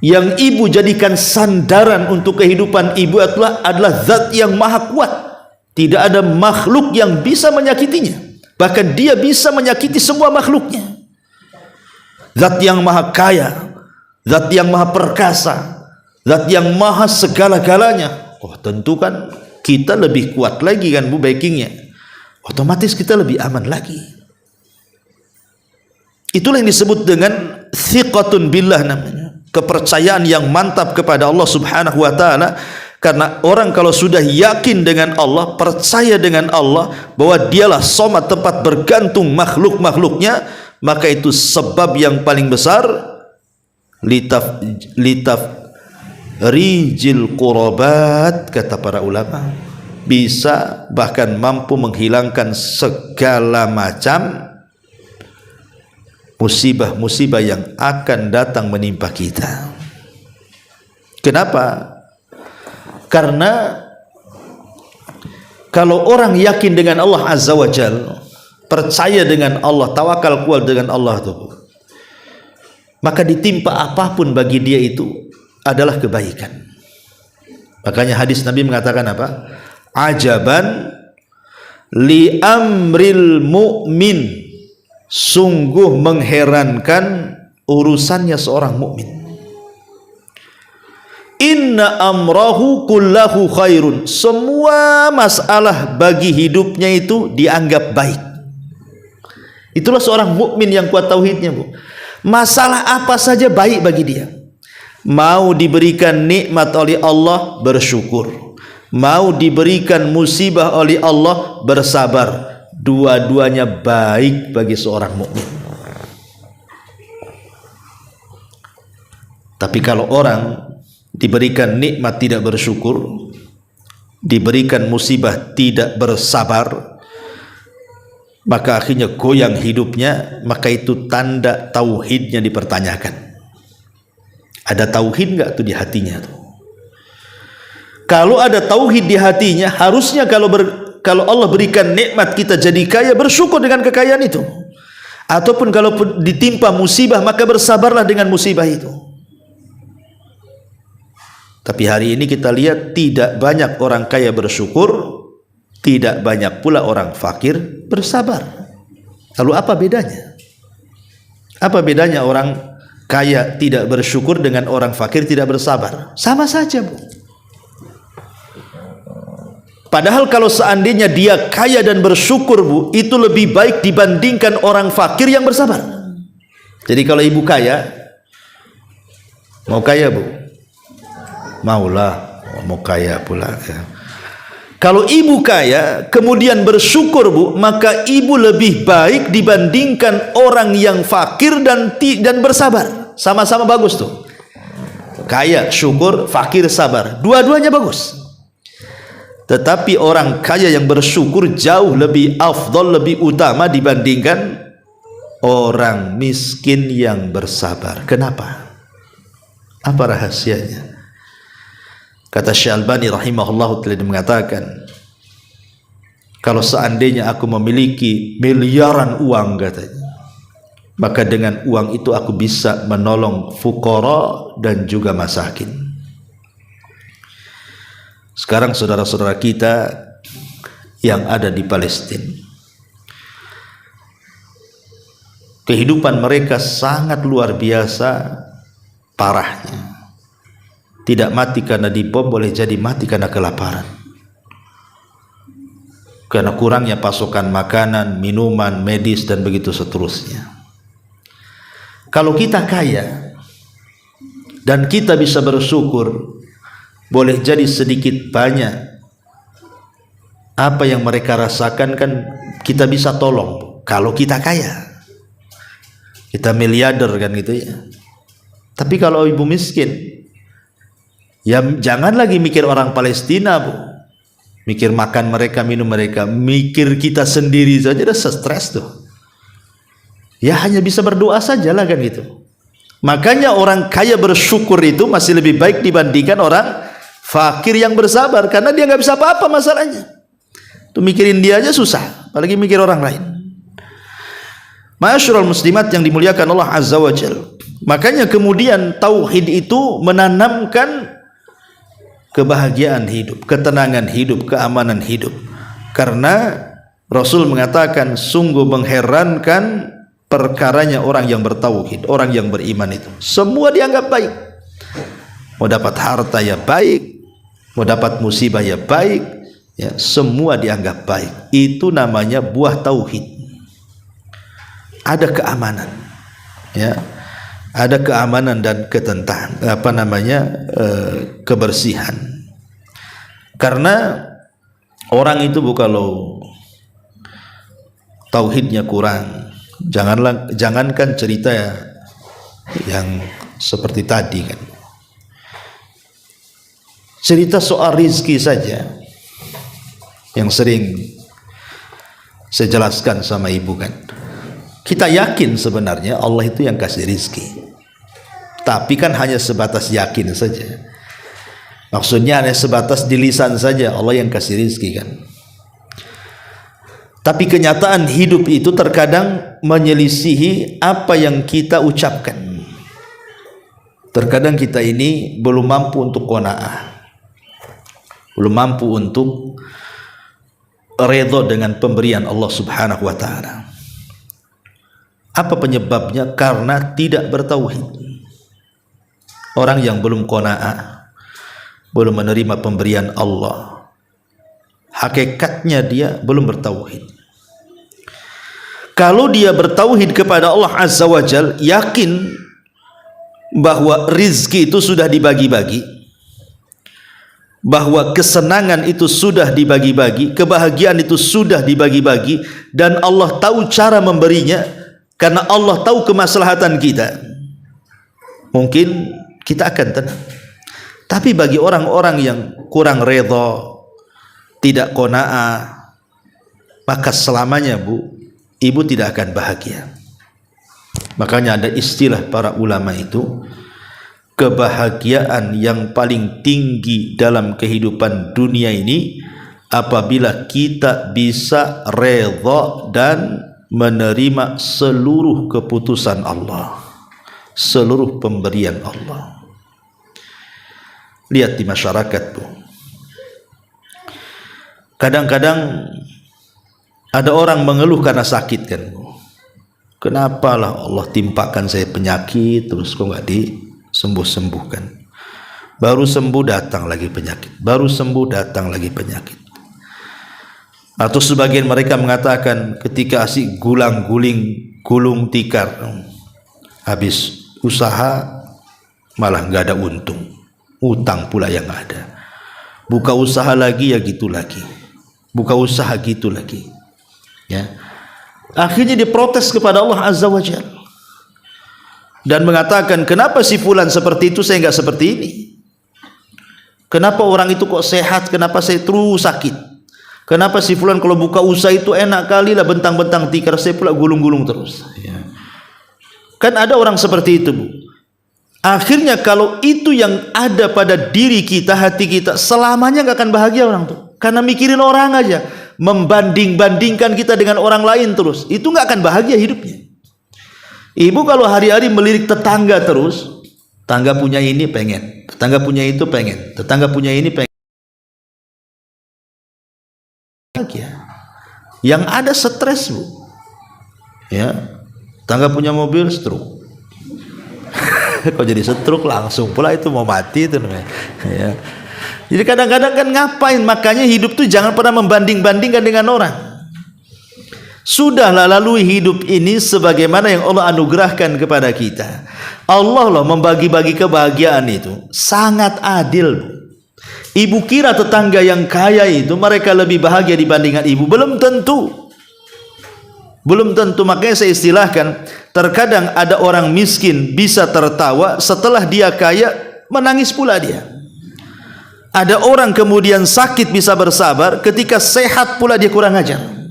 yang ibu jadikan sandaran untuk kehidupan ibu adalah zat yang maha kuat, tidak ada makhluk yang bisa menyakitinya, bahkan dia bisa menyakiti semua makhluknya. Zat yang maha kaya, zat yang maha perkasa, zat yang maha segala-galanya. Oh, tentu kan kita lebih kuat lagi kan, Bu, backingnya. Otomatis kita lebih aman lagi. Itulah yang disebut dengan thiqatun billah namanya, kepercayaan yang mantap kepada Allah Subhanahu wa taala. Karena orang kalau sudah yakin dengan Allah, percaya dengan Allah bahwa dialah somad, tempat bergantung makhluk-makhluknya, maka itu sebab yang paling besar litaf rijil qurabat, kata para ulama, bisa bahkan mampu menghilangkan segala macam musibah-musibah yang akan datang menimpa kita. Kenapa? Karena kalau orang yakin dengan Allah Azza wa Jalla, percaya dengan Allah, tawakal kuat dengan Allah tuh, maka ditimpa apapun bagi dia itu adalah kebaikan. Makanya hadis Nabi mengatakan apa? Ajaban li amril mu'min, sungguh mengherankan urusannya seorang mukmin. Inna amrahu kullahu khairun, semua masalah bagi hidupnya itu dianggap baik. Itulah seorang mukmin yang kuat tauhidnya, Bu. Masalah apa saja baik bagi dia. Mau diberikan nikmat oleh Allah, bersyukur. Mau diberikan musibah oleh Allah, bersabar. Dua-duanya baik bagi seorang mukmin. Tapi kalau orang diberikan nikmat tidak bersyukur, diberikan musibah tidak bersabar, maka akhirnya goyang hidupnya, maka itu tanda tauhidnya dipertanyakan. Ada tauhid enggak tuh di hatinya tuh? Kalau ada tauhid di hatinya, harusnya kalau Allah berikan nikmat kita jadi kaya, bersyukur dengan kekayaan itu. Ataupun kalau ditimpa musibah, maka bersabarlah dengan musibah itu. Tapi hari ini kita lihat tidak banyak orang kaya bersyukur, tidak banyak pula orang fakir bersabar. Lalu apa bedanya? Apa bedanya orang kaya tidak bersyukur dengan orang fakir tidak bersabar? Sama saja, Bu. Padahal kalau seandainya dia kaya dan bersyukur, Bu, itu lebih baik dibandingkan orang fakir yang bersabar. Jadi kalau ibu kaya, mau kaya, Bu? Maulah, mau kaya pula ya. Kalau ibu kaya kemudian bersyukur, Bu, maka ibu lebih baik dibandingkan orang yang fakir dan bersabar. Sama-sama bagus tuh. kaya syukur, fakir sabar. Dua-duanya bagus. Tetapi orang kaya yang bersyukur jauh lebih afdal, lebih utama dibandingkan orang miskin yang bersabar. Kenapa? Apa rahasianya? Kata Syekh Albani rahimahullah telah mengatakan, kalau seandainya aku memiliki miliaran uang katanya, maka dengan uang itu aku bisa menolong fuqara dan juga masakin. Sekarang saudara-saudara kita yang ada di Palestina, kehidupan mereka sangat luar biasa parahnya. Tidak mati karena dibom, boleh jadi mati karena kelaparan, karena kurangnya pasokan makanan, minuman, medis, dan begitu seterusnya. Kalau kita kaya dan kita bisa bersyukur, boleh jadi sedikit banyak apa yang mereka rasakan kan kita bisa tolong. Kalau kita kaya, kita miliarder kan gitu ya. Tapi kalau ibu miskin, ya jangan lagi mikir orang Palestina, Bu. Mikir makan mereka, minum mereka, mikir kita sendiri saja udah stres tuh. Ya hanya bisa berdoa saja lah kan gitu. Makanya orang kaya bersyukur itu masih lebih baik dibandingkan orang fakir yang bersabar, karena dia nggak bisa apa-apa masalahnya. Tuh mikirin dia aja susah, apalagi mikir orang lain. Ma'asyiral muslimat yang dimuliakan Allah Azza wa Jalla. Makanya kemudian tauhid itu menanamkan kebahagiaan hidup, ketenangan hidup, keamanan hidup. Karena Rasul mengatakan sungguh mengherankan perkaranya orang yang bertauhid, orang yang beriman itu. Semua dianggap baik. Mau dapat harta ya baik, mau dapat musibah ya baik, ya semua dianggap baik. Itu namanya buah tauhid. Ada keamanan, ya, ada keamanan dan ketenangan, kebersihan. Karena orang itu kalau tauhidnya kurang, jangankan cerita yang seperti tadi kan. Cerita soal rizki saja yang sering saya jelaskan sama ibu kan. Kita yakin sebenarnya Allah itu yang kasih rizki, tapi kan hanya sebatas yakin saja. Maksudnya hanya sebatas di lisan saja Allah yang kasih rizki kan. Tapi kenyataan hidup itu terkadang menyelisihi apa yang kita ucapkan. Terkadang kita ini belum mampu untuk qanaah, belum mampu untuk redha dengan pemberian Allah Subhanahu wa taala. Apa penyebabnya? Karena tidak bertauhid. Orang yang belum qanaah, belum menerima pemberian Allah, hakikatnya dia belum bertauhid. Kalau dia bertauhid kepada Allah Azza wa Jal, yakin bahwa rizki itu sudah dibagi-bagi, bahwa kesenangan itu sudah dibagi-bagi, kebahagiaan itu sudah dibagi-bagi, dan Allah tahu cara memberinya, karena Allah tahu kemaslahatan kita, mungkin kita akan tenang. Tapi bagi orang-orang yang kurang redha, tidak qanaah, maka selamanya ibu tidak akan bahagia. Makanya ada istilah para ulama itu, kebahagiaan yang paling tinggi dalam kehidupan dunia ini apabila kita bisa redha dan menerima seluruh keputusan Allah, seluruh pemberian Allah. Lihat di masyarakat tuh, kadang-kadang ada orang mengeluh karena sakit kan. Kenapa lah Allah timpakan saya penyakit terus kok nggak disembuh-sembuhkan? Baru sembuh datang lagi penyakit, baru sembuh datang lagi penyakit. Atau sebagian mereka mengatakan ketika asik gulang-guling, gulung tikar, habis usaha malah nggak ada untung, utang pula yang ada. Buka usaha lagi ya gitu lagi, buka usaha gitu lagi, ya. Akhirnya diprotes kepada Allah Azza wa Jalla. dan mengatakan, kenapa si fulan seperti itu, saya enggak seperti ini? Kenapa orang itu kok sehat, kenapa saya terus sakit? Kenapa si fulan kalau buka usaha itu enak kali lah, bentang-bentang tikar, saya pula gulung-gulung terus. Kan ada orang seperti itu, Bu. Akhirnya kalau itu yang ada pada diri kita, hati kita, selamanya enggak akan bahagia orang tuh. Karena mikirin orang aja, membanding-bandingkan kita dengan orang lain terus, itu enggak akan bahagia hidupnya. Ibu kalau hari-hari melirik tetangga terus, tetangga punya ini pengen, tetangga punya itu pengen, tetangga punya ini pengen, yang ada stres, Bu. Ya, tetangga punya mobil, stroke. Kok jadi stroke langsung pula itu mau mati itu namanya. Ya. Jadi kadang-kadang kan ngapain? Makanya hidup tuh jangan pernah membanding-bandingkan dengan orang. Sudahlah lalui hidup ini sebagaimana yang Allah anugerahkan kepada kita. Allah loh membagi-bagi kebahagiaan itu sangat adil. Ibu kira tetangga yang kaya itu mereka lebih bahagia dibandingkan ibu? Belum tentu. Belum tentu. Makanya saya istilahkan, terkadang ada orang miskin bisa tertawa, setelah dia kaya menangis pula dia. Ada orang kemudian sakit bisa bersabar, ketika sehat pula dia kurang ajar.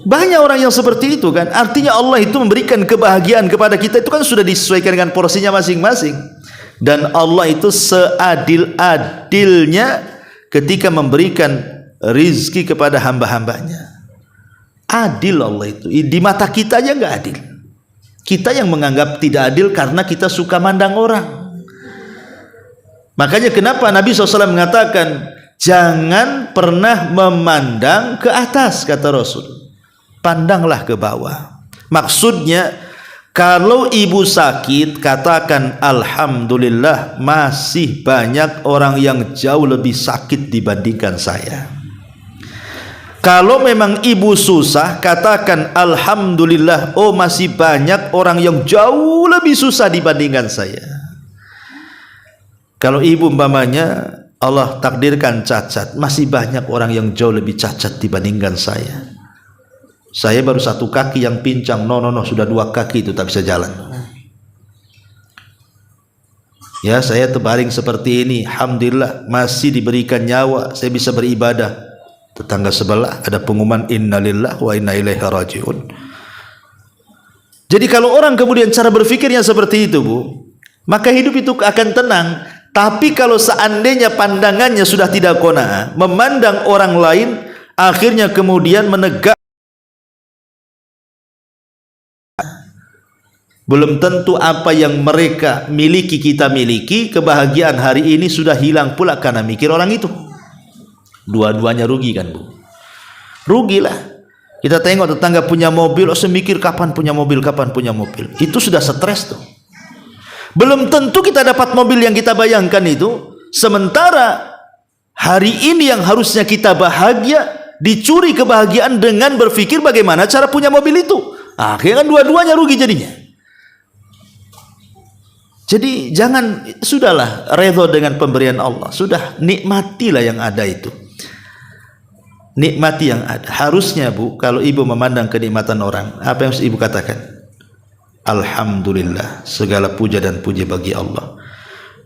Banyak orang yang seperti itu kan. Artinya Allah itu memberikan kebahagiaan kepada kita itu kan sudah disesuaikan dengan porsinya masing-masing. Dan Allah itu seadil-adilnya ketika memberikan rizki kepada hamba-hambanya. Adil Allah itu. Di mata kita aja enggak adil. Kita yang menganggap tidak adil karena kita suka mandang orang. Makanya kenapa Nabi SAW mengatakan, jangan pernah memandang ke atas, kata Rasul. Pandanglah ke bawah. Maksudnya, kalau ibu sakit, katakan alhamdulillah, masih banyak orang yang jauh lebih sakit dibandingkan saya. Kalau memang ibu susah, katakan alhamdulillah, oh masih banyak orang yang jauh lebih susah dibandingkan saya. Kalau ibu umpamanya Allah takdirkan cacat, masih banyak orang yang jauh lebih cacat dibandingkan saya. Saya baru satu kaki yang pincang, no, sudah dua kaki itu tak bisa jalan. Ya, saya terbaring seperti ini, alhamdulillah masih diberikan nyawa, saya bisa beribadah. Tetangga sebelah ada pengumuman innalillah wa inna ilaihi rajiun. Jadi kalau orang kemudian cara berfikirnya seperti itu, Bu, maka hidup itu akan tenang. Tapi kalau seandainya pandangannya sudah tidak qanaah, memandang orang lain, akhirnya kemudian menegak, belum tentu apa yang mereka miliki kita miliki. Kebahagiaan hari ini sudah hilang pula karena mikir orang itu. Dua-duanya rugi kan, Bu? Rugilah. Kita tengok tetangga punya mobil, oh semikir kapan punya mobil, kapan punya mobil. Itu sudah stres tuh. Belum tentu kita dapat mobil yang kita bayangkan itu. Sementara hari ini yang harusnya kita bahagia, dicuri kebahagiaan dengan berpikir bagaimana cara punya mobil itu. Akhirnya kan dua-duanya rugi jadinya. Jadi jangan, sudahlah redha dengan pemberian Allah. Sudah, nikmatilah yang ada itu. Nikmati yang ada. Harusnya, Bu, kalau ibu memandang kenikmatan orang, apa yang harus ibu katakan? Alhamdulillah, segala puja dan puji bagi Allah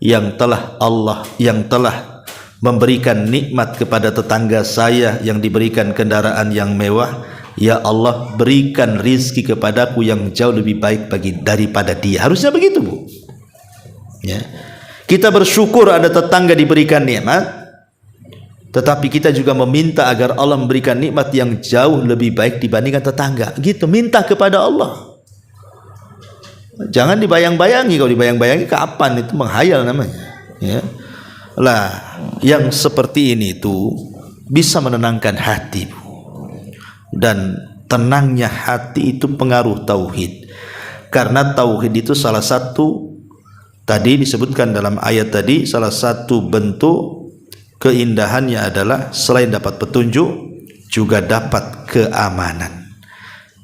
yang telah memberikan nikmat kepada tetangga saya yang diberikan kendaraan yang mewah. Ya Allah, berikan rizki kepadaku yang jauh lebih baik daripada dia. Harusnya begitu, Bu. Ya. Kita bersyukur ada tetangga diberikan nikmat, tetapi kita juga meminta agar Allah memberikan nikmat yang jauh lebih baik dibandingkan tetangga. Gitu, minta kepada Allah. Jangan dibayang-bayangi. Kalau dibayang-bayangi kapan itu menghayal namanya. Ya. Lah, yang seperti ini itu bisa menenangkan hati, Bu. Dan tenangnya hati itu pengaruh tauhid. Karena tauhid itu salah satu, tadi disebutkan dalam ayat tadi, salah satu bentuk keindahannya adalah selain dapat petunjuk, juga dapat keamanan,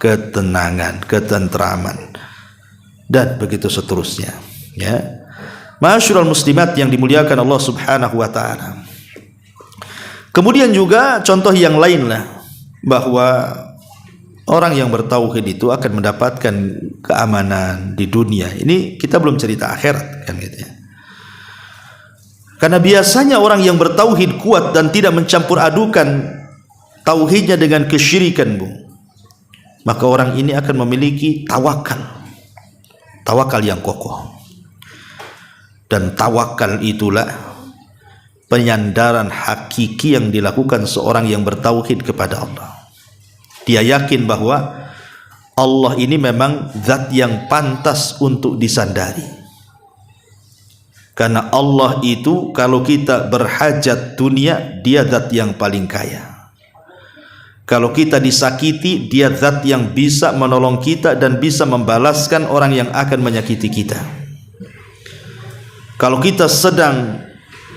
ketenangan, ketentraman, dan begitu seterusnya. Ya, ma'asyiral muslimat yang dimuliakan Allah Subhanahu wa taala. Kemudian juga contoh yang lain lah, bahwa orang yang bertauhid itu akan mendapatkan keamanan di dunia. Ini kita belum cerita akhirat kan gitu ya. Karena biasanya orang yang bertauhid kuat dan tidak mencampur adukan tauhidnya dengan kesyirikan, Bu, maka orang ini akan memiliki tawakal yang kokoh. Dan tawakal itulah penyandaran hakiki yang dilakukan seorang yang bertauhid kepada Allah. Dia yakin bahwa Allah ini memang zat yang pantas untuk disandari. Karena Allah itu kalau kita berhajat dunia, dia zat yang paling kaya. Kalau kita disakiti, dia zat yang bisa menolong kita dan bisa membalaskan orang yang akan menyakiti kita. Kalau kita sedang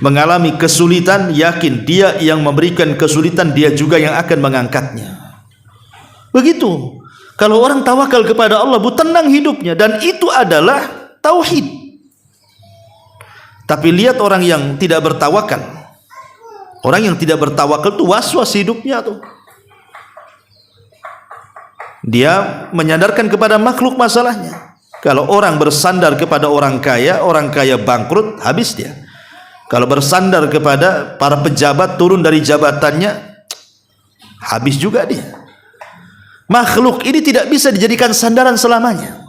mengalami kesulitan, yakin dia yang memberikan kesulitan, dia juga yang akan mengangkatnya. Begitu. Kalau orang tawakal kepada Allah, tenang hidupnya, dan itu adalah tauhid. Tapi lihat orang yang tidak bertawakal. Orang yang tidak bertawakal itu was-was hidupnya tuh. Dia menyandarkan kepada makhluk masalahnya. Kalau orang bersandar kepada orang kaya bangkrut, habis dia. Kalau bersandar kepada para pejabat, turun dari jabatannya, habis juga dia. Makhluk ini tidak bisa dijadikan sandaran selamanya.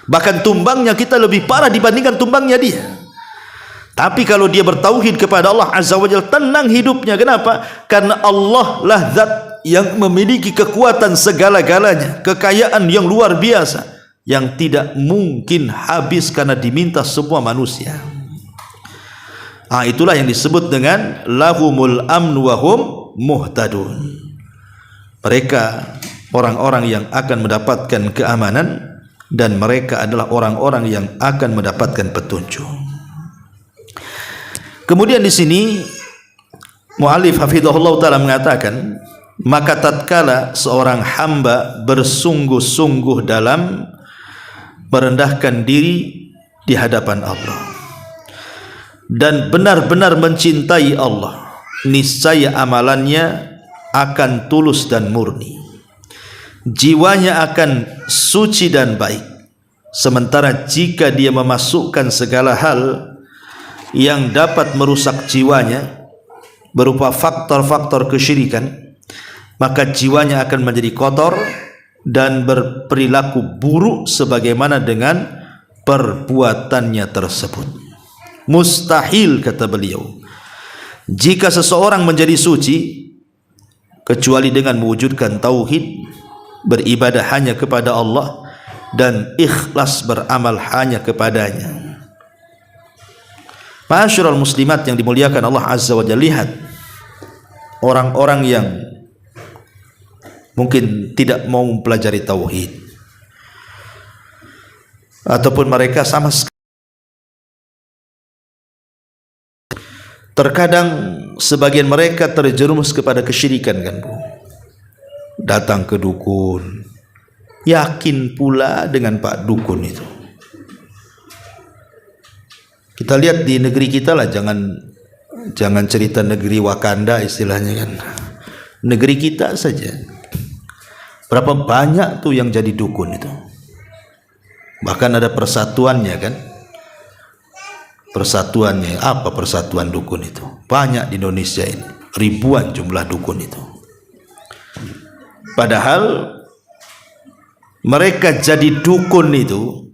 Bahkan tumbangnya kita lebih parah dibandingkan tumbangnya dia. Tapi kalau dia bertauhid kepada Allah Azza wa Jalla, tenang hidupnya. Kenapa? Karena Allah lah zat yang memiliki kekuatan segala-galanya, kekayaan yang luar biasa, yang tidak mungkin habis karena diminta semua manusia. Itulah yang disebut dengan lahumul amnu wa hum muhtadun. Mereka orang-orang yang akan mendapatkan keamanan, dan mereka adalah orang-orang yang akan mendapatkan petunjuk. Kemudian di sini muallif hafizahullah taala mengatakan, maka tatkala seorang hamba bersungguh-sungguh dalam merendahkan diri di hadapan Allah dan benar-benar mencintai Allah, niscaya amalannya akan tulus dan murni. Jiwanya akan suci dan baik. Sementara jika dia memasukkan segala hal yang dapat merusak jiwanya berupa faktor-faktor kesyirikan, maka jiwanya akan menjadi kotor dan berperilaku buruk sebagaimana dengan perbuatannya tersebut. Mustahil, kata beliau, jika seseorang menjadi suci kecuali dengan mewujudkan tauhid, beribadah hanya kepada Allah, dan ikhlas beramal hanya kepadanya. Ma'asyiral muslimat yang dimuliakan Allah Azza wa Jalla, lihat orang-orang yang mungkin tidak mau mempelajari tauhid, ataupun mereka sama sekali. Terkadang sebagian mereka terjerumus kepada kesyirikan, kan, Bu? Datang ke dukun, yakin pula dengan Pak Dukun itu. Kita lihat di negeri kita lah, jangan cerita negeri Wakanda istilahnya, kan. Negeri kita saja, berapa banyak tuh yang jadi dukun itu. Bahkan ada persatuannya, kan. Persatuannya apa? Persatuan dukun itu banyak di Indonesia ini, ribuan jumlah dukun itu. Padahal mereka jadi dukun itu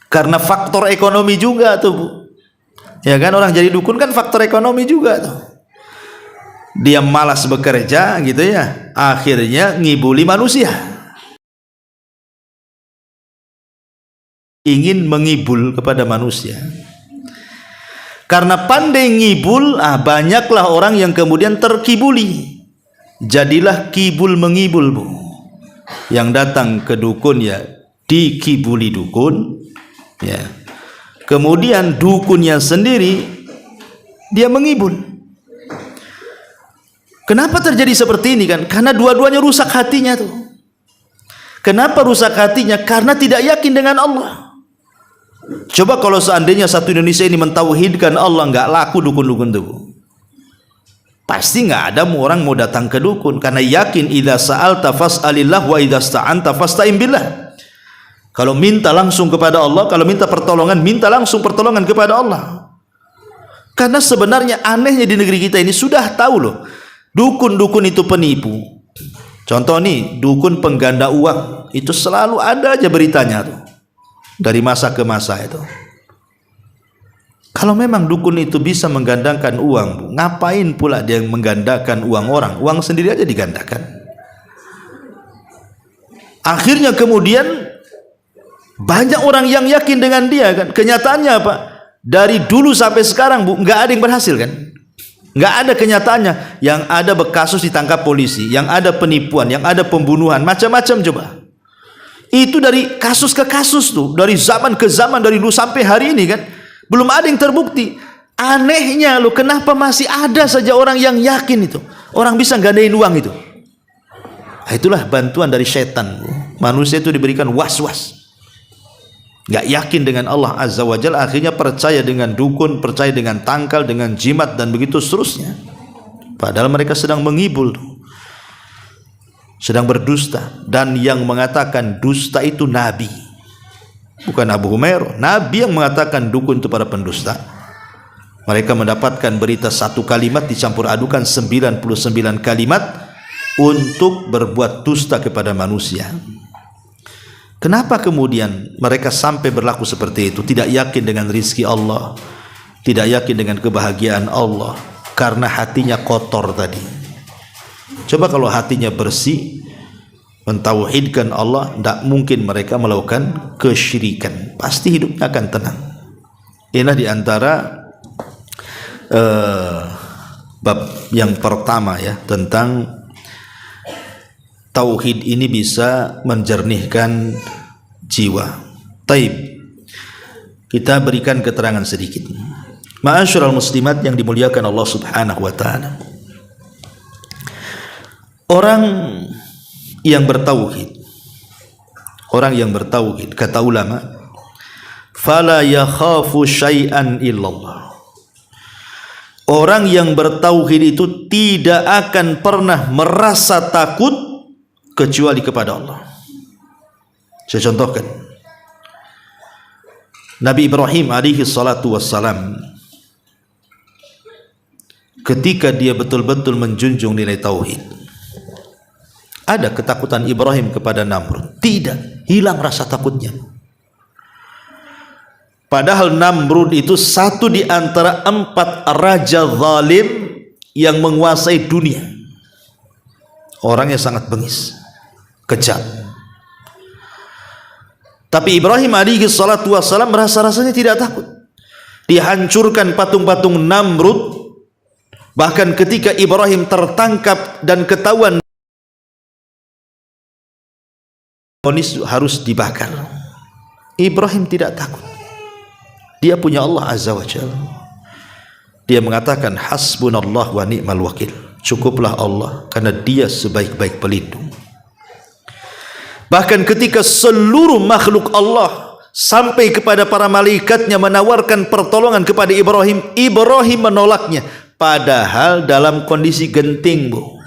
karena faktor ekonomi juga tuh, Bu. Ya kan, orang jadi dukun kan faktor ekonomi juga tuh. Dia malas bekerja gitu ya, akhirnya ngibuli manusia. Ingin mengibul kepada manusia. Karena pandai ngibul, banyaklah orang yang kemudian terkibuli. Jadilah kibul mengibul, Bu. Yang datang ke dukun ya dikibuli dukun, ya. Kemudian dukunnya sendiri dia mengibul. Kenapa terjadi seperti ini, kan? Karena dua-duanya rusak hatinya tuh. Kenapa rusak hatinya? Karena tidak yakin dengan Allah. Coba kalau seandainya satu Indonesia ini mentauhidkan Allah, nggak laku dukun-dukun tuh, Bu. Pasti nggak ada orang mau datang ke dukun, karena yakin idza sa'alta fas'alillah wa idza sta'anta fasta'in billah. Kalau minta langsung kepada Allah, kalau minta pertolongan, minta langsung pertolongan kepada Allah. Karena sebenarnya anehnya di negeri kita ini sudah tahu loh, dukun-dukun itu penipu. Contoh nih, dukun pengganda uang, itu selalu ada aja beritanya tuh, dari masa ke masa itu. Kalau memang dukun itu bisa menggandakan uang, ngapain pula dia menggandakan uang orang? Uang sendiri aja digandakan. Akhirnya kemudian banyak orang yang yakin dengan dia kan. Kenyataannya apa? Dari dulu sampai sekarang nggak ada yang berhasil kan? Nggak ada kenyataannya. Yang ada kasus ditangkap polisi, yang ada penipuan, yang ada pembunuhan, macam-macam coba. Itu dari kasus ke kasus tuh, dari zaman ke zaman, dari dulu sampai hari ini kan. Belum ada yang terbukti. Anehnya loh, kenapa masih ada saja orang yang yakin itu? Orang bisa gandain uang itu. Nah, itulah bantuan dari setan. Manusia itu diberikan was-was. Gak yakin dengan Allah Azza wa Jalla, akhirnya percaya dengan dukun, percaya dengan tangkal, dengan jimat, dan begitu seterusnya. Padahal mereka sedang mengibul, sedang berdusta. Dan yang mengatakan dusta itu Nabi, bukan Abu Humairah. Nabi yang mengatakan dukun itu para pendusta. Mereka mendapatkan berita satu kalimat dicampur adukan 99 kalimat untuk berbuat dusta kepada manusia. Kenapa kemudian mereka sampai berlaku seperti itu? Tidak yakin dengan rizki Allah, tidak yakin dengan kebahagiaan Allah, karena hatinya kotor tadi. Coba kalau hatinya bersih, mentauhidkan Allah, tidak mungkin mereka melakukan kesyirikan. Pasti hidupnya akan tenang. Inilah diantara bab yang pertama ya, tentang tauhid ini bisa menjernihkan jiwa. Taib, kita berikan keterangan sedikit. Ma'asyiral muslimat yang dimuliakan Allah Subhanahu wa taala. Orang yang bertauhid, kata ulama, fala yakhafu syai'an illallah. Orang yang bertauhid itu tidak akan pernah merasa takut kecuali kepada Allah. Saya contohkan. Nabi Ibrahim alaihi salatu wassalam, ketika dia betul-betul menjunjung nilai tauhid, ada ketakutan Ibrahim kepada Namrud? Tidak, hilang rasa takutnya. Padahal Namrud itu satu di antara 4 raja zalim yang menguasai dunia. Orangnya sangat bengis, kejam. Tapi Ibrahim alaihi salatu wassalam rasa-rasanya tidak takut. Dihancurkan patung-patung Namrud. Bahkan ketika Ibrahim tertangkap dan ketahuan harus dibakar, Ibrahim tidak takut. Dia punya Allah Azza wa Jalla. Dia mengatakan hasbunallah wa ni'mal wakil. Cukuplah Allah, karena dia sebaik-baik pelindung. Bahkan ketika seluruh makhluk Allah sampai kepada para malaikatnya menawarkan pertolongan kepada Ibrahim, Ibrahim menolaknya. Padahal dalam kondisi genting, Bu.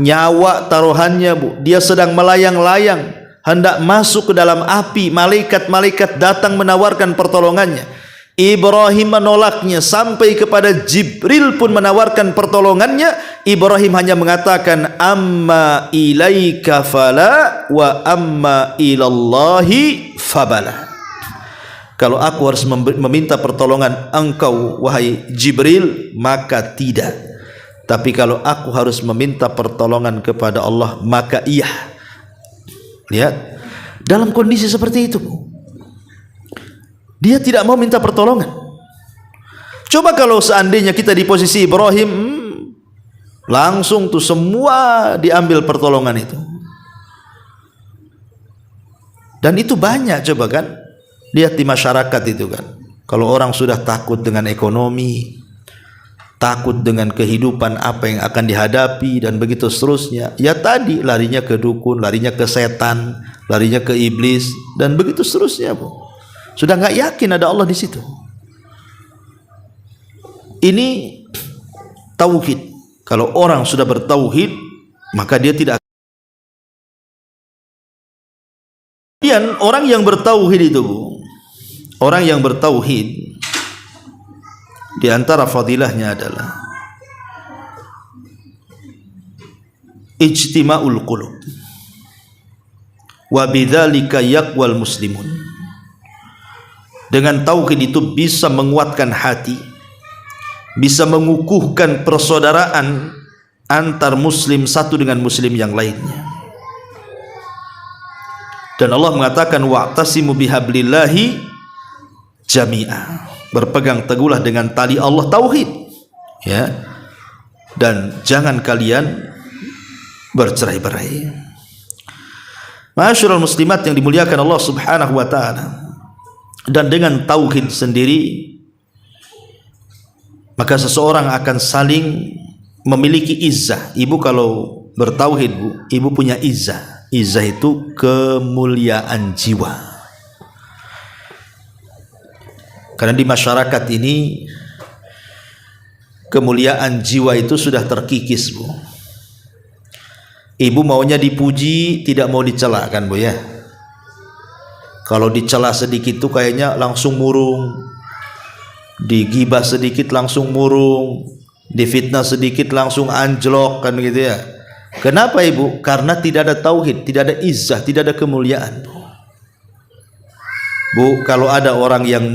Nyawa taruhannya, Bu. Dia sedang melayang-layang, hendak masuk ke dalam api. Malaikat-malaikat datang menawarkan pertolongannya. Ibrahim menolaknya, sampai kepada Jibril pun menawarkan pertolongannya. Ibrahim hanya mengatakan amma ilaika fala wa amma ilallahi fabala. Kalau aku harus meminta pertolongan engkau wahai Jibril, maka tidak. Tapi kalau aku harus meminta pertolongan kepada Allah, maka iya. Lihat, dalam kondisi seperti itu, dia tidak mau minta pertolongan. Coba kalau seandainya kita di posisi Ibrahim, langsung tuh semua diambil pertolongan itu. Dan itu banyak, coba kan, lihat di masyarakat itu kan. Kalau orang sudah takut dengan ekonomi, takut dengan kehidupan apa yang akan dihadapi, dan begitu seterusnya, ya tadi larinya ke dukun, larinya ke setan, larinya ke iblis, dan begitu seterusnya, Bu. Sudah nggak yakin ada Allah di situ. Ini tauhid. Kalau orang sudah bertauhid, maka dia tidak. Kemudian orang yang bertauhid itu, orang yang bertauhid di antara fadilahnya adalah ijtima'ul qulub. Wa bidzalika yaqwal muslimun. Dengan tauhid itu bisa menguatkan hati, bisa mengukuhkan persaudaraan antar muslim satu dengan muslim yang lainnya. Dan Allah mengatakan wa'tasimu bihablillahi jami'a. Berpegang teguhlah dengan tali Allah, tauhid, ya. Dan jangan kalian bercerai-berai. Ma'asyiral muslimat yang dimuliakan Allah Subhanahu wa taala. Dan dengan tauhid sendiri maka seseorang akan saling memiliki izzah. Ibu kalau bertauhid, Bu, ibu punya izzah. Izzah itu kemuliaan jiwa. Karena di masyarakat ini kemuliaan jiwa itu sudah terkikis, Bu. Ibu maunya dipuji, tidak mau dicela, kan, Bu, ya? Kalau dicela sedikit tuh kayaknya langsung murung, digibah sedikit langsung murung, difitnah sedikit langsung anjlok, kan gitu ya. Kenapa, Ibu? Karena tidak ada tauhid, tidak ada izzah, tidak ada kemuliaan. Bu, kalau ada orang yang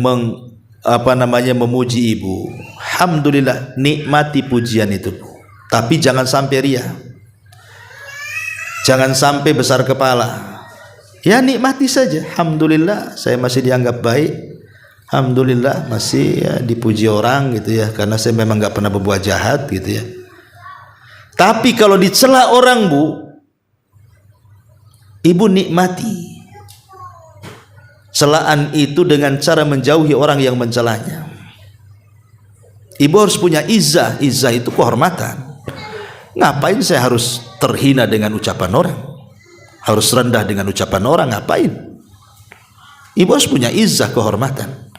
memuji Ibu, alhamdulillah, nikmati pujian itu, Bu. Tapi jangan sampai ria. Jangan sampai besar kepala. Ya, nikmati saja. Alhamdulillah, saya masih dianggap baik. Alhamdulillah, masih ya, dipuji orang gitu ya, karena saya memang nggak pernah berbuat jahat gitu ya. Tapi kalau dicela orang, Bu, Ibu nikmati celaan itu dengan cara menjauhi orang yang mencelanya. Ibu harus punya izzah. Izzah itu kehormatan. Ngapain saya harus terhina dengan ucapan orang? Harus rendah dengan ucapan orang? Ngapain? Ibu harus punya izzah, kehormatan.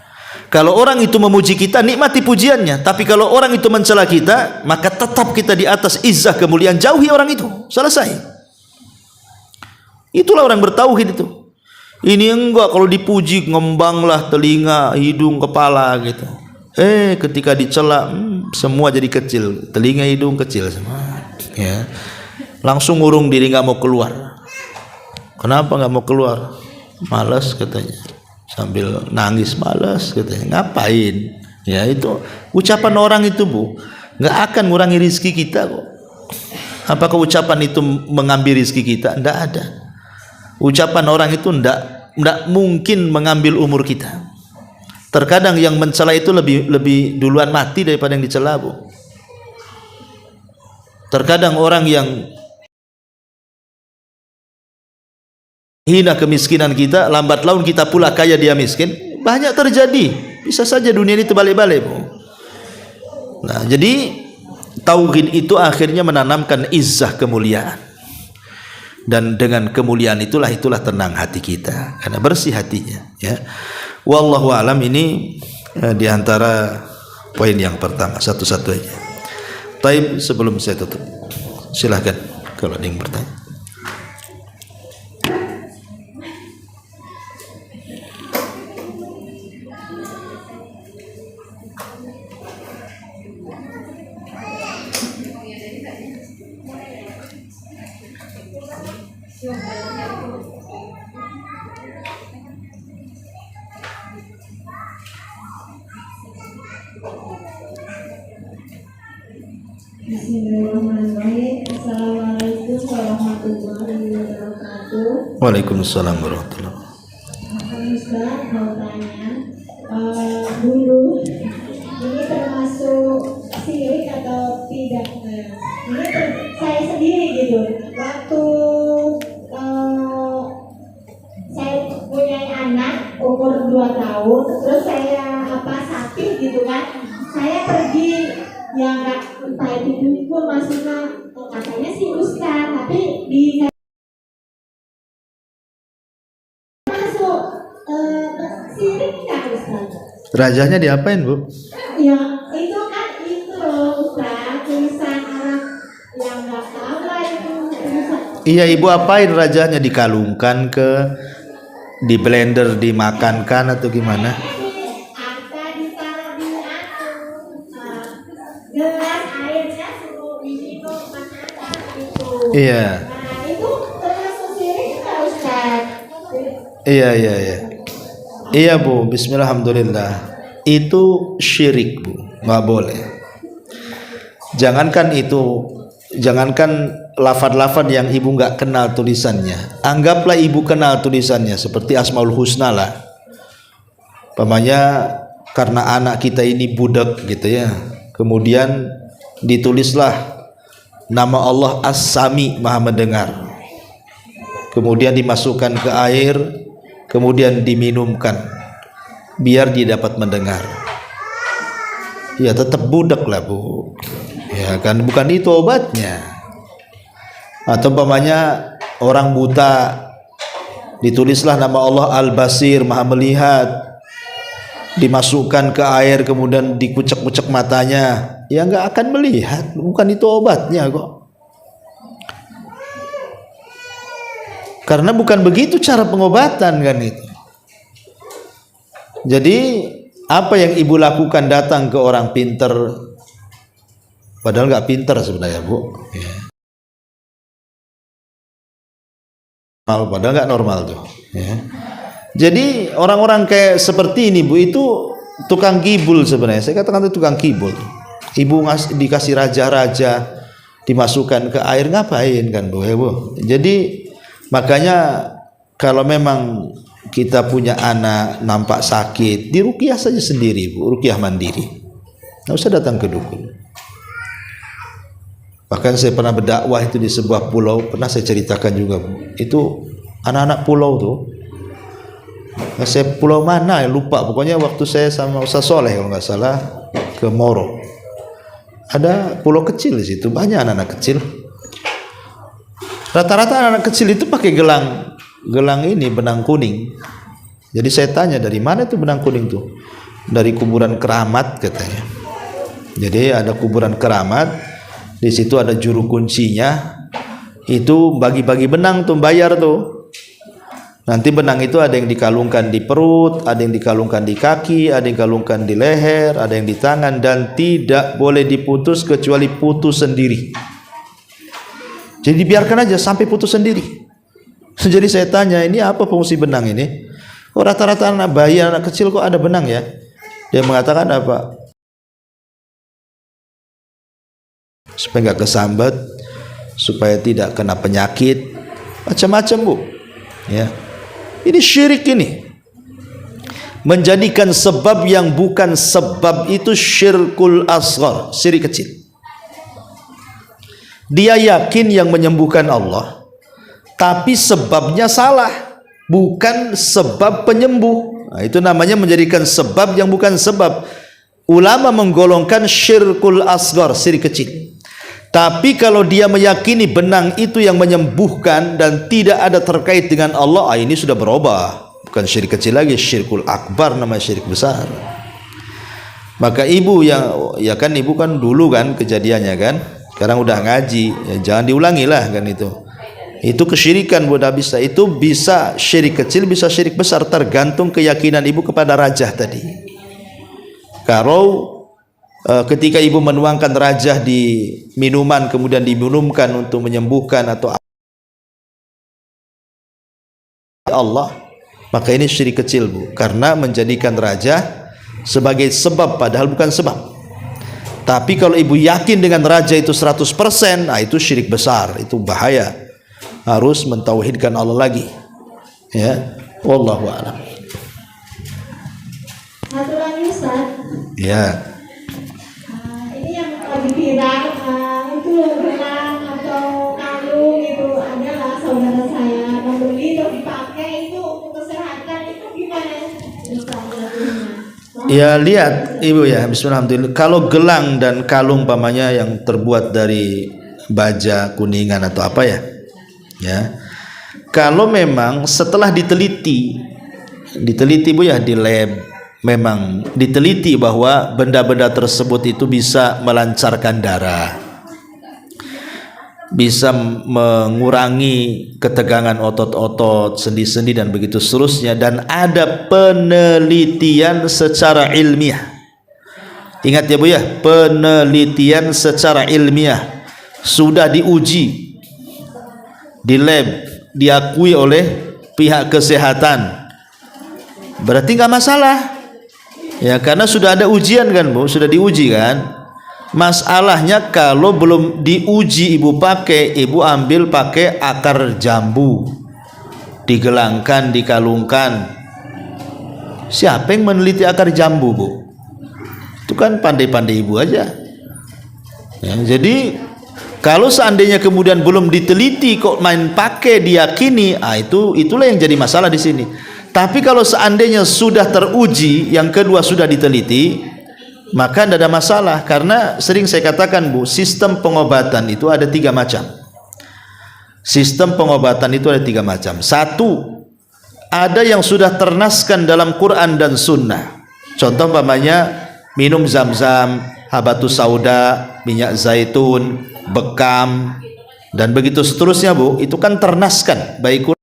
Kalau orang itu memuji kita, nikmati pujiannya. Tapi kalau orang itu mencela kita, maka tetap kita di atas izzah, kemuliaan. Jauhi orang itu. Selesai. Itulah orang bertauhid itu. Ini enggak, kalau dipuji ngembanglah telinga, hidung, kepala gitu. Ketika dicela, semua jadi kecil. Telinga, hidung kecil semua. Ya. Langsung ngurung diri, nggak mau keluar. Kenapa nggak mau keluar? Malas katanya. Sambil nangis, malas katanya. Ngapain? Ya, itu ucapan orang itu, Bu, nggak akan mengurangi rizki kita kok. Apakah ucapan itu mengambil rizki kita? Tidak ada. Ucapan orang itu tidak mungkin mengambil umur kita. Terkadang yang mencela itu lebih duluan mati daripada yang dicela, Bu. Terkadang orang yang hina kemiskinan kita, lambat laun kita pula kaya, dia miskin. Banyak terjadi. Bisa saja dunia ini terbalik-balik, Bu. Nah, jadi tauhid itu akhirnya menanamkan izzah, kemuliaan. Dan dengan kemuliaan itulah tenang hati kita, karena bersih hatinya, ya. Wallahu alam. Ini di antara poin yang pertama, satu-satunya. Taib, sebelum saya tutup, silahkan kalau ada yang bertanya. Bismillahirrahmanirrahim. Assalamualaikum warahmatullahi wabarakatuh. Waalaikumsalam warahmatullahi wabarakatuh. Ustaz, mau tanya, dulu ini termasuk syirik atau tidak? Ini saya sendiri gitu. Waktu saya punya anak umur 2 tahun, terus saya sakit gitu kan, saya pergi yang entah itu pun maksudnya katanya sih Ustaz, tapi di masuk sirik nggak Ustaz? Rajanya diapain, Bu? Ya itu kan itu loh Ustaz, tulisan Arab Iya, ibu apain rajanya, dikalungkan ke, di blender dimakankan atau gimana? Ada ditaruh di gelas airnya suruh diminum makanan gitu. Iya. Nah itu termasuk syirik nggak Ustaz? Iya. Iya bu, bismillah, alhamdulillah. Itu syirik bu, nggak boleh. Jangankan lafad-lafad yang ibu nggak kenal tulisannya. Anggaplah ibu kenal tulisannya, seperti Asmaul Husna lah. Pamannya karena anak kita ini budak gitu ya. Kemudian ditulislah nama Allah As-Sami, Maha Mendengar. Kemudian dimasukkan ke air, kemudian diminumkan biar dia dapat mendengar. Ya tetap budak lah bu. Ya kan, bukan itu obatnya. Atau umpamanya orang buta, ditulislah nama Allah Al-Basir, Maha Melihat, dimasukkan ke air kemudian dikucek-kucek matanya, ya nggak akan melihat. Bukan itu obatnya kok. Karena bukan begitu cara pengobatan kan itu. Jadi apa yang ibu lakukan, datang ke orang pinter, padahal nggak pinter sebenarnya bu, ya. Padahal nggak normal tuh, ya. Jadi orang-orang kayak seperti ini bu, itu tukang kibul sebenarnya. Saya katakan itu tukang kibul. Ibu dikasih raja-raja, dimasukkan ke air, ngapain kan bu, ya bu. Jadi makanya kalau memang kita punya anak nampak sakit, diruqyah saja sendiri bu, ruqyah mandiri, nggak usah datang ke dukun. Bahkan saya pernah berdakwah itu di sebuah pulau, pernah saya ceritakan juga bu. Itu anak-anak pulau tuh, saya pulau mana ya lupa, pokoknya waktu saya sama Ustaz Soleh kalau nggak salah ke Moro, ada pulau kecil di situ, banyak anak-anak kecil. Rata-rata anak-anak kecil itu pakai gelang ini, benang kuning. Jadi saya tanya, dari mana itu benang kuning tuh? Dari kuburan keramat katanya. Jadi ada kuburan keramat, di situ ada juru kuncinya. Itu bagi-bagi benang tuh, bayar tuh. Nanti benang itu ada yang dikalungkan di perut, ada yang dikalungkan di kaki, ada yang dikalungkan di leher, ada yang di tangan, dan tidak boleh diputus kecuali putus sendiri. Jadi dibiarkan aja sampai putus sendiri. Jadi saya tanya, ini apa fungsi benang ini? Oh, rata-rata anak bayi, anak kecil kok ada benang ya? Dia mengatakan apa? Supaya nggak kesambat, supaya tidak kena penyakit, macam-macam bu. Ya, ini syirik ini. Menjadikan sebab yang bukan sebab itu syirkul asghar, syirik kecil. Dia yakin yang menyembuhkan Allah, tapi sebabnya salah, bukan sebab penyembuh. Nah, itu namanya menjadikan sebab yang bukan sebab. Ulama menggolongkan syirkul asghar, syirik kecil. Tapi kalau dia meyakini benang itu yang menyembuhkan dan tidak ada terkait dengan Allah, ini sudah berubah, bukan syirik kecil lagi, syirkul akbar, namanya syirik besar. Maka ibu yang, ya kan ibu kan dulu kan kejadiannya kan, sekarang udah ngaji, ya jangan diulangi lah kan itu. Itu kesyirikan buat bisa. Itu bisa syirik kecil, bisa syirik besar, tergantung keyakinan ibu kepada rajah tadi. Kalau ketika ibu menuangkan rajah di minuman kemudian diminumkan untuk menyembuhkan atau Allah, maka ini syirik kecil bu, karena menjadikan rajah sebagai sebab padahal bukan sebab. Tapi kalau ibu yakin dengan raja itu 100%, nah itu syirik besar, itu bahaya. Harus mentauhidkan Allah lagi. Ya, wallahu a'lam. Satu lagi Ustaz. Ya. Ini yang lagi viral, itu gelang atau kalung itu adalah saudara saya membeli terus dipakai, itu untuk kesehatan itu gimana Ustaz? Ya lihat ibu ya, bismillahirrahmanirrahim. Kalau gelang dan kalung pamannya yang terbuat dari baja kuningan atau apa ya, ya. Kalau memang setelah diteliti bu ya di lab, memang diteliti bahwa benda-benda tersebut itu bisa melancarkan darah. bisa mengurangi ketegangan otot-otot, sendi-sendi dan begitu seterusnya, dan ada penelitian secara ilmiah. Ingat ya Bu ya, penelitian secara ilmiah sudah diuji di lab, diakui oleh pihak kesehatan. Berarti nggak masalah. Ya, karena sudah ada ujian kan Bu, sudah diuji kan. Masalahnya kalau belum diuji ibu pakai, ibu ambil pakai akar jambu, digelangkan, dikalungkan. Siapa yang meneliti akar jambu Bu? Itu kan pandai-pandai ibu aja. Ya, jadi kalau seandainya kemudian belum diteliti kok main pakai diyakini, itulah yang jadi masalah di sini. Tapi kalau seandainya sudah teruji, yang kedua sudah diteliti, maka tidak ada masalah. Karena sering saya katakan Bu, sistem pengobatan itu ada 3 macam. Sistem pengobatan itu ada 3 macam. Satu, ada yang sudah ternaskan dalam Quran dan Sunnah. Contoh umpamanya minum zam-zam, habatus sauda, minyak zaitun, bekam, dan begitu seterusnya Bu. Itu kan ternaskan baik Quran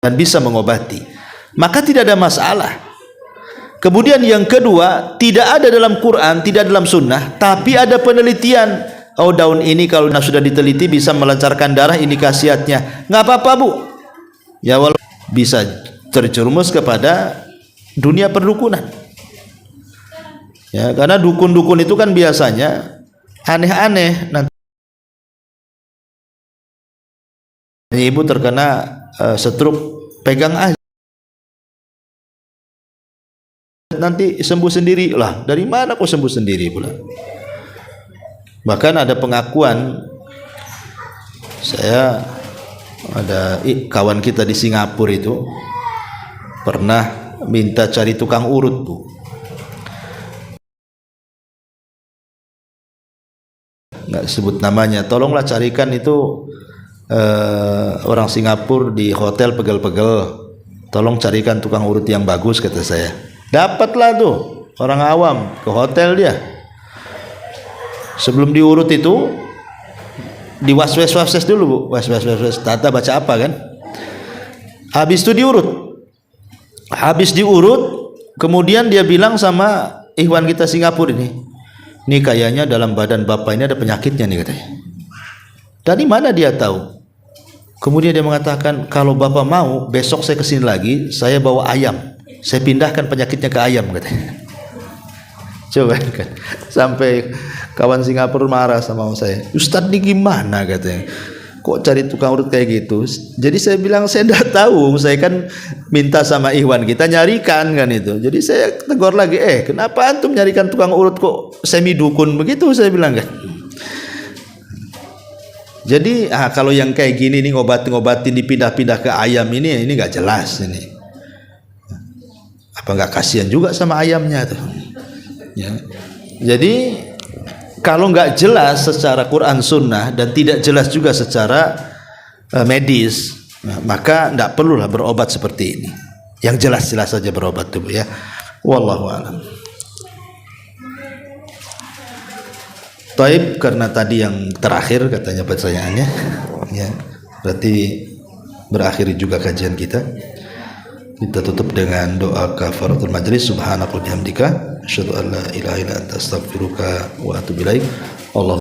dan bisa mengobati, maka tidak ada masalah. Kemudian yang kedua, tidak ada dalam Quran, tidak dalam Sunnah, tapi ada penelitian. Oh, daun ini kalau sudah diteliti bisa melancarkan darah, ini khasiatnya. Nggak apa-apa Bu. Ya, walau bisa terjerumus kepada dunia perdukunan. Ya, karena dukun-dukun itu kan biasanya aneh-aneh. Nanti ibu terkena stroke, pegang aja. Nanti sembuh sendiri lah. Dari mana kok sembuh sendiri pula? Bahkan ada pengakuan, saya ada kawan kita di Singapura itu pernah minta cari tukang urut Bu. Nggak sebut namanya, tolonglah carikan itu orang Singapura di hotel pegel-pegel, tolong carikan tukang urut yang bagus, kata saya. Dapatlah tuh orang awam ke hotel dia. Sebelum diurut itu di was-was dulu Bu, was-was tata baca apa kan. Habis itu diurut. Habis diurut, kemudian dia bilang sama ikhwan kita Singapura ini kayaknya dalam badan bapak ini ada penyakitnya nih, katanya. Dari mana dia tahu? Kemudian dia mengatakan, kalau bapak mau besok saya kesini lagi, saya bawa ayam, saya pindahkan penyakitnya ke ayam, katanya. Coba kan, sampai kawan Singapura marah sama saya. Ustadz ini gimana, katanya, kok cari tukang urut kayak gitu? Jadi saya bilang saya tidak tahu, saya kan minta sama ikhwan kita nyarikan kan itu. Jadi saya tegur lagi, kenapa antum nyarikan tukang urut kok semi dukun begitu, saya bilang kan. Jadi kalau yang kayak gini nih, ngobatin dipindah-pindah ke ayam ini nggak jelas ini. Apa nggak kasihan juga sama ayamnya tuh? Ya. Jadi kalau nggak jelas secara Quran Sunnah dan tidak jelas juga secara medis, maka nggak perlulah berobat seperti ini. Yang jelas-jelas saja berobat tuh ya. Wallahu a'lam. Taib, karena tadi yang terakhir katanya pertanyaannya, ya berarti berakhir juga kajian kita. Kita tutup dengan doa kafaratul majlis. Subhanakallahumma bihamdika asyhadu an la ilaha illa anta astaghfiruka wa atubu ilaik. Allah